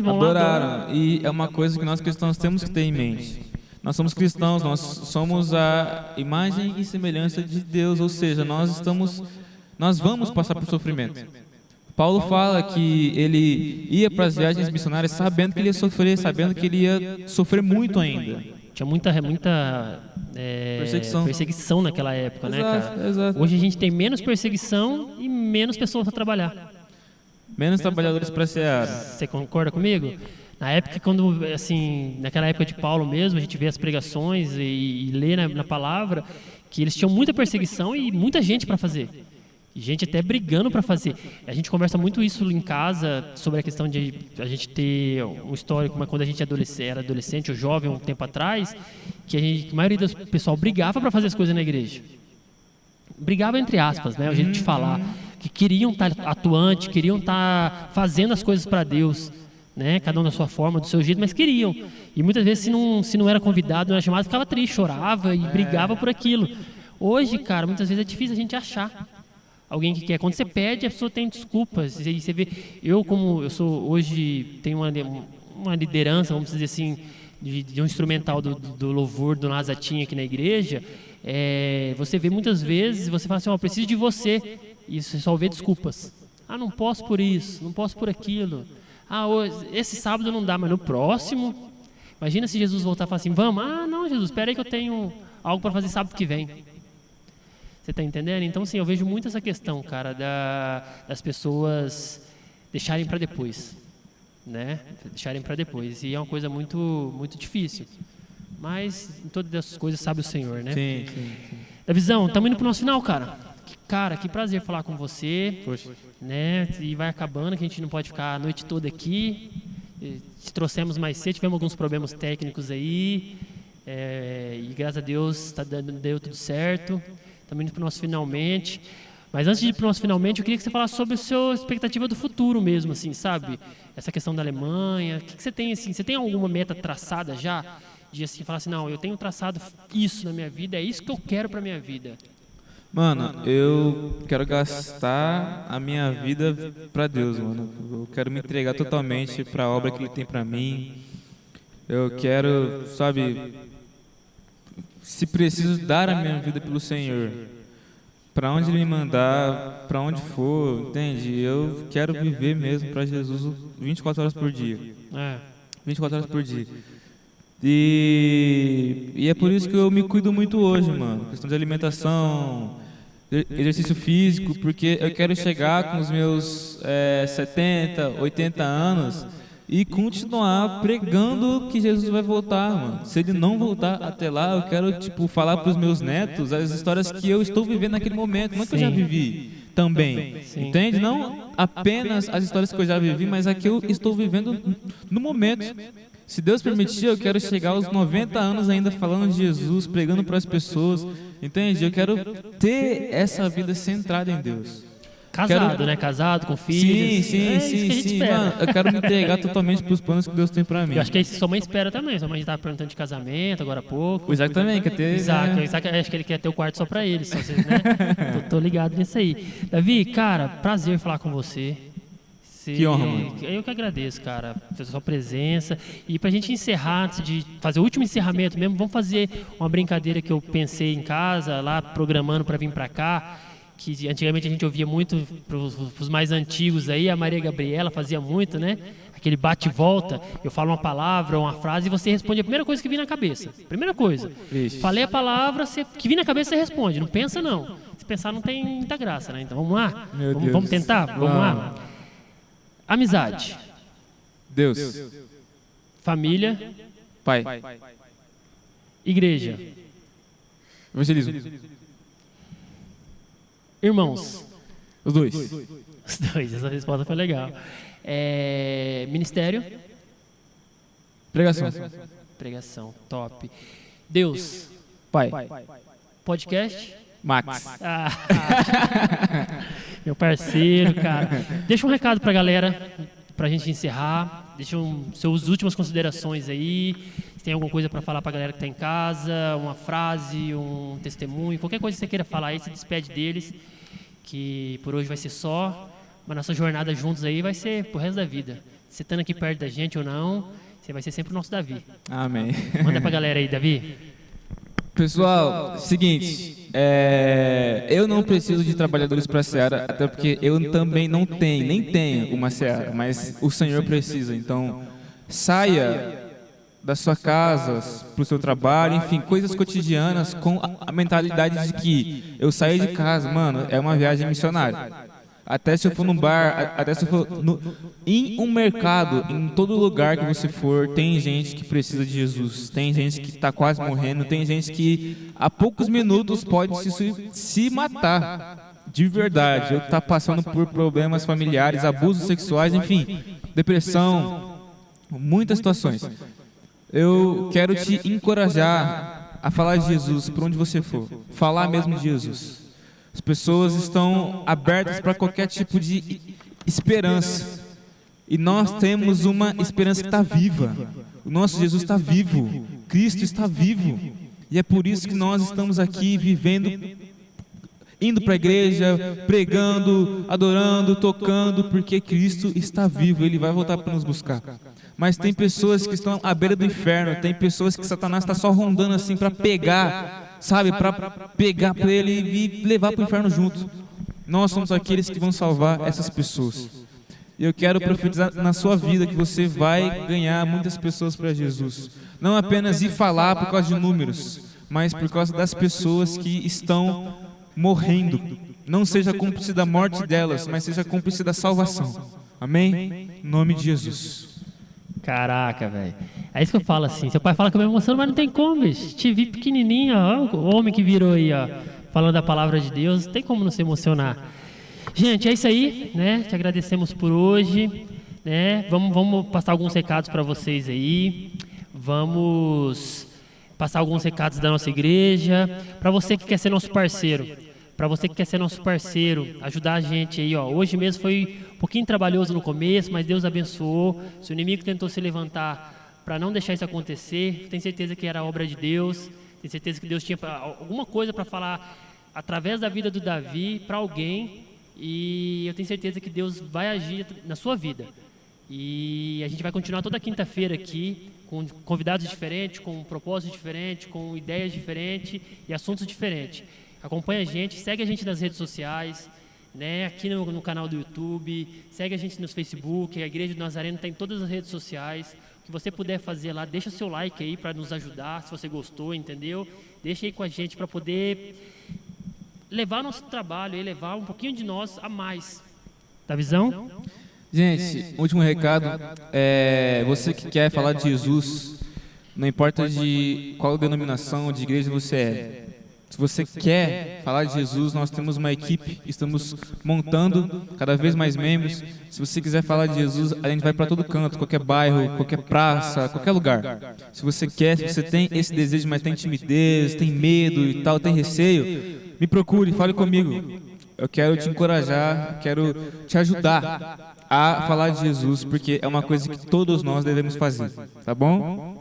vão lá. Adoraram. E é uma coisa que nós cristãos temos que ter em mente. Nós somos cristãos, nós somos a imagem e semelhança de Deus, ou seja, nós vamos passar por sofrimento. Paulo fala que ele ia para as viagens missionárias sabendo que ele ia sofrer, sabendo que ele ia sofrer muito ainda. Tinha muita perseguição naquela época, né, cara? Exato. Hoje a gente tem menos perseguição e menos pessoas para trabalhar. Menos trabalhadores para a seara. Você concorda comigo? Na época, naquela época de Paulo mesmo, a gente vê as pregações e lê na palavra que eles tinham muita perseguição e muita gente para fazer. E gente até brigando para fazer. A gente conversa muito isso em casa sobre a questão de a gente ter um histórico, mas quando a gente era adolescente ou jovem, um tempo atrás, que a maioria do pessoal brigava para fazer as coisas na igreja. Brigava entre aspas, né? O jeito de falar. Que queriam estar atuantes, queriam estar fazendo as coisas para Deus, né? Cada um da sua forma, do seu jeito, mas queriam. E muitas vezes, se não era convidado, não era chamado, ficava triste, chorava e brigava por aquilo. Hoje, cara, muitas vezes é difícil a gente achar alguém que quer. Quando você pede, a pessoa tem desculpas. E você vê, como eu sou hoje, tenho uma liderança, vamos dizer assim, de um instrumental do louvor do Nazatinha aqui na igreja. Você vê muitas vezes, você fala assim, eu preciso de você. E você só vê desculpas. Ah, não posso por isso, não posso por aquilo. Ah, hoje, esse sábado não dá, mas no próximo. Imagina se Jesus voltar e falar assim, vamos. Ah, não, Jesus, espera aí que eu tenho algo para fazer sábado que vem. Você está entendendo? Então, sim, eu vejo muito essa questão, cara, das pessoas deixarem para depois, né? Deixarem para depois. E é uma coisa muito, muito difícil. Mas em todas as coisas sabe o Senhor, né? Sim. Davizão, estamos indo pro nosso final, cara. Cara, que prazer falar com você. Poxa. Né? E vai acabando, que a gente não pode ficar a noite toda aqui. Te trouxemos mais cedo, tivemos alguns problemas técnicos aí. E graças a Deus deu tudo certo. Estamos indo para o nosso finalmente. Mas antes de ir para o nosso finalmente, eu queria que você falasse sobre a sua expectativa do futuro mesmo, assim, sabe? Essa questão da Alemanha. O que você tem, assim? Você tem alguma meta traçada já? De assim, falar assim, não, eu tenho traçado isso na minha vida, é isso que eu quero para minha vida. Mano, eu quero gastar a minha vida pra Deus, mano. Eu quero me entregar totalmente pra obra que Ele tem pra mim. Eu quero, sabe, se preciso, dar a minha vida pelo Senhor. Pra onde Ele me mandar, pra onde for, entende? Eu quero viver mesmo pra Jesus 24 horas por dia. 24 horas por dia. E é por isso que eu me cuido muito hoje, mano. Questão de alimentação, exercício físico, porque eu quero chegar com os meus 70, 80 anos e continuar pregando que Jesus vai voltar, mano. Se Ele não voltar até lá, eu quero, falar para os meus netos as histórias que eu estou vivendo naquele momento, não que eu já vivi também, entende? Não apenas as histórias que eu já vivi, mas a que eu estou vivendo no momento. Se Deus permitir, eu quero chegar aos 90 anos ainda falando de Jesus, pregando para as pessoas, entende? Eu quero ter essa vida centrada em Deus. Casado, né? Casado, com filhos. Sim. Mano, eu quero me entregar totalmente para os planos que Deus tem para mim. Eu acho que é isso que sua mãe espera também. Sua mãe estava perguntando de casamento agora há pouco. O Isaac também quer ter. Isaac, acho que ele quer ter o quarto só para ele, né? tô ligado nisso aí. Davi, cara, prazer falar com você. Que honra, mano. Eu que agradeço, cara, pela sua presença. E pra gente encerrar, antes de fazer o último encerramento mesmo, vamos fazer uma brincadeira que eu pensei em casa, lá programando para vir para cá, que antigamente a gente ouvia muito pros mais antigos aí, a Maria Gabriela fazia muito, né? Aquele bate e volta, eu falo uma palavra ou uma frase e você responde a primeira coisa que vir na cabeça. Primeira coisa. Vixe. Falei a palavra, que vir na cabeça você responde, não pensa não. Se pensar não tem muita graça, né? Então vamos lá? Vamos tentar? Vamos lá? Amizade. Deus. Família. Pai. Igreja. Evangelismo. Irmãos. Os dois. Os dois, essa resposta foi legal. Ministério. Pregação. Pregação, top. Deus, Pai. podcast? Max. Meu parceiro, cara. Deixa um recado pra galera, pra gente encerrar. Deixa suas últimas considerações aí. Se tem alguma coisa pra falar pra galera que tá em casa, uma frase, um testemunho, qualquer coisa que você queira falar aí, se despede deles. Que por hoje vai ser só, mas nossa jornada juntos aí vai ser pro resto da vida. Você estando aqui perto da gente ou não, você vai ser sempre o nosso Davi. Amém. Manda pra galera aí, Davi. Pessoal, seguinte, eu não preciso de trabalhadores para a Seara, até porque eu também não tenho, nem tenho uma Seara, mas o Senhor precisa. Então, saia da sua casa para o seu trabalho, enfim, coisas cotidianas com a mentalidade de que eu saí de casa, mano, é uma viagem missionária. Até se eu for num bar, até se eu for em um mercado, em todo lugar que você for, tem gente que precisa de Jesus, tem gente que está quase morrendo, tem gente que há poucos minutos pode se matar, de verdade. Eu tá passando por problemas familiares, abusos sexuais, enfim, depressão, muitas situações. Eu quero te encorajar a falar de Jesus por onde você for, falar mesmo de Jesus. As pessoas estão abertas para qualquer tipo de esperança. E nós temos uma esperança que está viva. O nosso Jesus está vivo. Cristo está vivo. E é por isso que nós estamos aqui vivendo, indo para a igreja, pregando, adorando, tocando, porque Cristo está vivo. Ele vai voltar para nos buscar. Mas tem pessoas que estão à beira do inferno. Tem pessoas que Satanás está só rondando assim para pegar, sabe, para pegar para ele e levar para o inferno junto. Nós somos aqueles que vão salvar essas pessoas. E eu quero profetizar na sua vida que você vai ganhar muitas pessoas para Jesus. Não apenas ir falar por causa de números, mas por causa das pessoas que estão morrendo. Não seja cúmplice da morte delas, mas seja cúmplice da salvação. Amém? Em nome de Jesus. Caraca, velho. É isso que eu falo assim. Seu pai fala que eu me emociono, mas não tem como, bicho. Te vi pequenininho, ó. O homem que virou aí, ó. Falando da palavra de Deus. Não tem como não se emocionar. Gente, é isso aí, né? Te agradecemos por hoje, né? Vamos passar alguns recados para vocês aí. Vamos passar alguns recados da nossa igreja. Para você que quer ser nosso parceiro. Para você que quer ser nosso parceiro, ajudar a gente aí, ó. Hoje mesmo foi um pouquinho trabalhoso no começo, mas Deus abençoou. Se o inimigo tentou se levantar para não deixar isso acontecer, tenho certeza que era obra de Deus. Tenho certeza que Deus tinha alguma coisa para falar através da vida do Davi para alguém. E eu tenho certeza que Deus vai agir na sua vida. E a gente vai continuar toda quinta-feira aqui, com convidados diferentes, com um propósito diferente, com ideias diferentes e assuntos diferentes. Acompanha a gente, segue a gente nas redes sociais, né? Aqui no canal do YouTube, segue a gente no Facebook, a Igreja do Nazareno está em todas as redes sociais. O que você puder fazer lá, deixa seu like aí para nos ajudar, se você gostou, entendeu? Deixa aí com a gente para poder levar nosso trabalho e levar um pouquinho de nós a mais. Tá visão? Gente, último recado, você que quer falar de Jesus, não importa de qual denominação de igreja você é. Se você quer falar de Jesus, nós temos uma equipe, estamos montando cada vez mais membros. Se você quiser falar de Jesus, a gente vai para todo canto, qualquer bairro, qualquer praça, qualquer lugar. Se você quer, se você tem esse desejo, mas tem timidez, tem medo e tal, tem receio, me procure, fale comigo. Eu quero te encorajar, quero te ajudar a falar de Jesus, porque é uma coisa que todos nós devemos fazer, tá bom?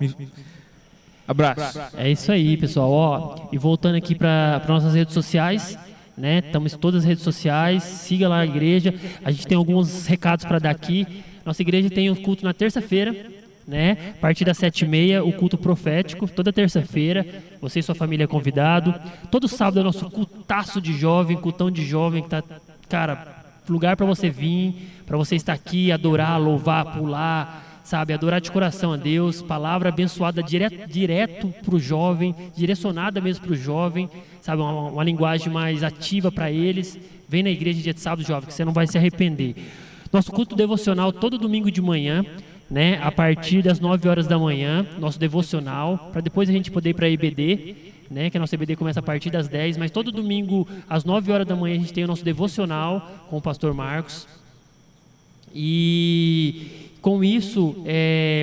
Abraço. É isso aí, pessoal. Ó, e voltando aqui para nossas redes sociais, né? Estamos em todas as redes sociais. Siga lá a igreja. A gente tem alguns recados para dar aqui. Nossa igreja tem um culto na terça-feira, né? A partir das 7h30, o culto profético. Toda terça-feira, você e sua família é convidado. Todo sábado é nosso cultaço de jovem, cultão de jovem que tá, cara, lugar para você vir, para você estar aqui, adorar, louvar, pular. Sabe, adorar de coração a Deus, palavra abençoada direto para o jovem, direcionada mesmo para o jovem, sabe, uma linguagem mais ativa para eles. Vem na igreja dia de sábado, jovem, que você não vai se arrepender. Nosso culto devocional todo domingo de manhã, né, a partir das 9 horas da manhã, nosso devocional, para depois a gente poder ir para a EBD, né, que a nossa EBD começa a partir das 10, mas todo domingo às 9 horas da manhã a gente tem o nosso devocional com o pastor Marcos. E com isso,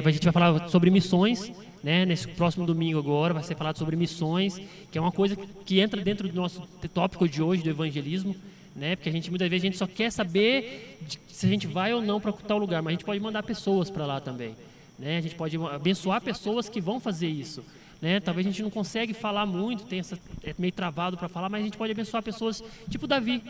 a gente vai falar sobre missões, né? Nesse próximo domingo agora vai ser falado sobre missões, que é uma coisa que entra dentro do nosso tópico de hoje, do evangelismo, né? Porque muitas vezes a gente só quer saber se a gente vai ou não para tal lugar, mas a gente pode mandar pessoas para lá também, né? A gente pode abençoar pessoas que vão fazer isso, né? Talvez a gente não consegue falar muito, é meio travado para falar, mas a gente pode abençoar pessoas tipo Davi,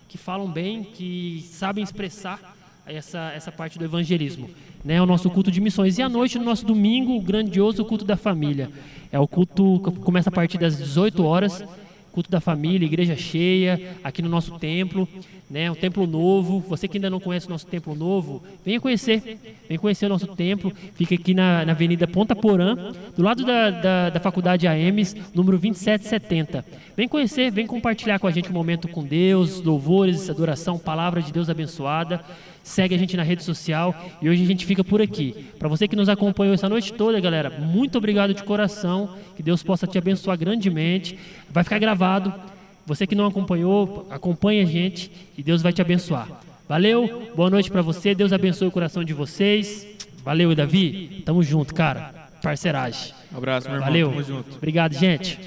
que falam bem, que sabem expressar essa parte do evangelismo, né? O nosso culto de missões. E à noite, no nosso domingo, o grandioso culto da família. É o culto que começa a partir das 18 horas, culto da família, igreja cheia, aqui no nosso templo, né? Um templo novo. Você que ainda não conhece o nosso templo novo, venha conhecer o nosso templo. Fica aqui na Avenida Ponta Porã, do lado da Faculdade AEMS, número 2770. Vem conhecer, vem compartilhar com a gente um momento com Deus, louvores, adoração, palavra de Deus abençoada. Segue a gente na rede social e hoje a gente fica por aqui. Para você que nos acompanhou essa noite toda, galera, muito obrigado de coração. Que Deus possa te abençoar grandemente. Vai ficar gravado. Você que não acompanhou, acompanhe a gente e Deus vai te abençoar. Valeu, boa noite para você. Deus abençoe o coração de vocês. Valeu, Davi. Tamo junto, cara. Parceragem. Um abraço, meu irmão. Valeu. Tamo junto. Obrigado, gente.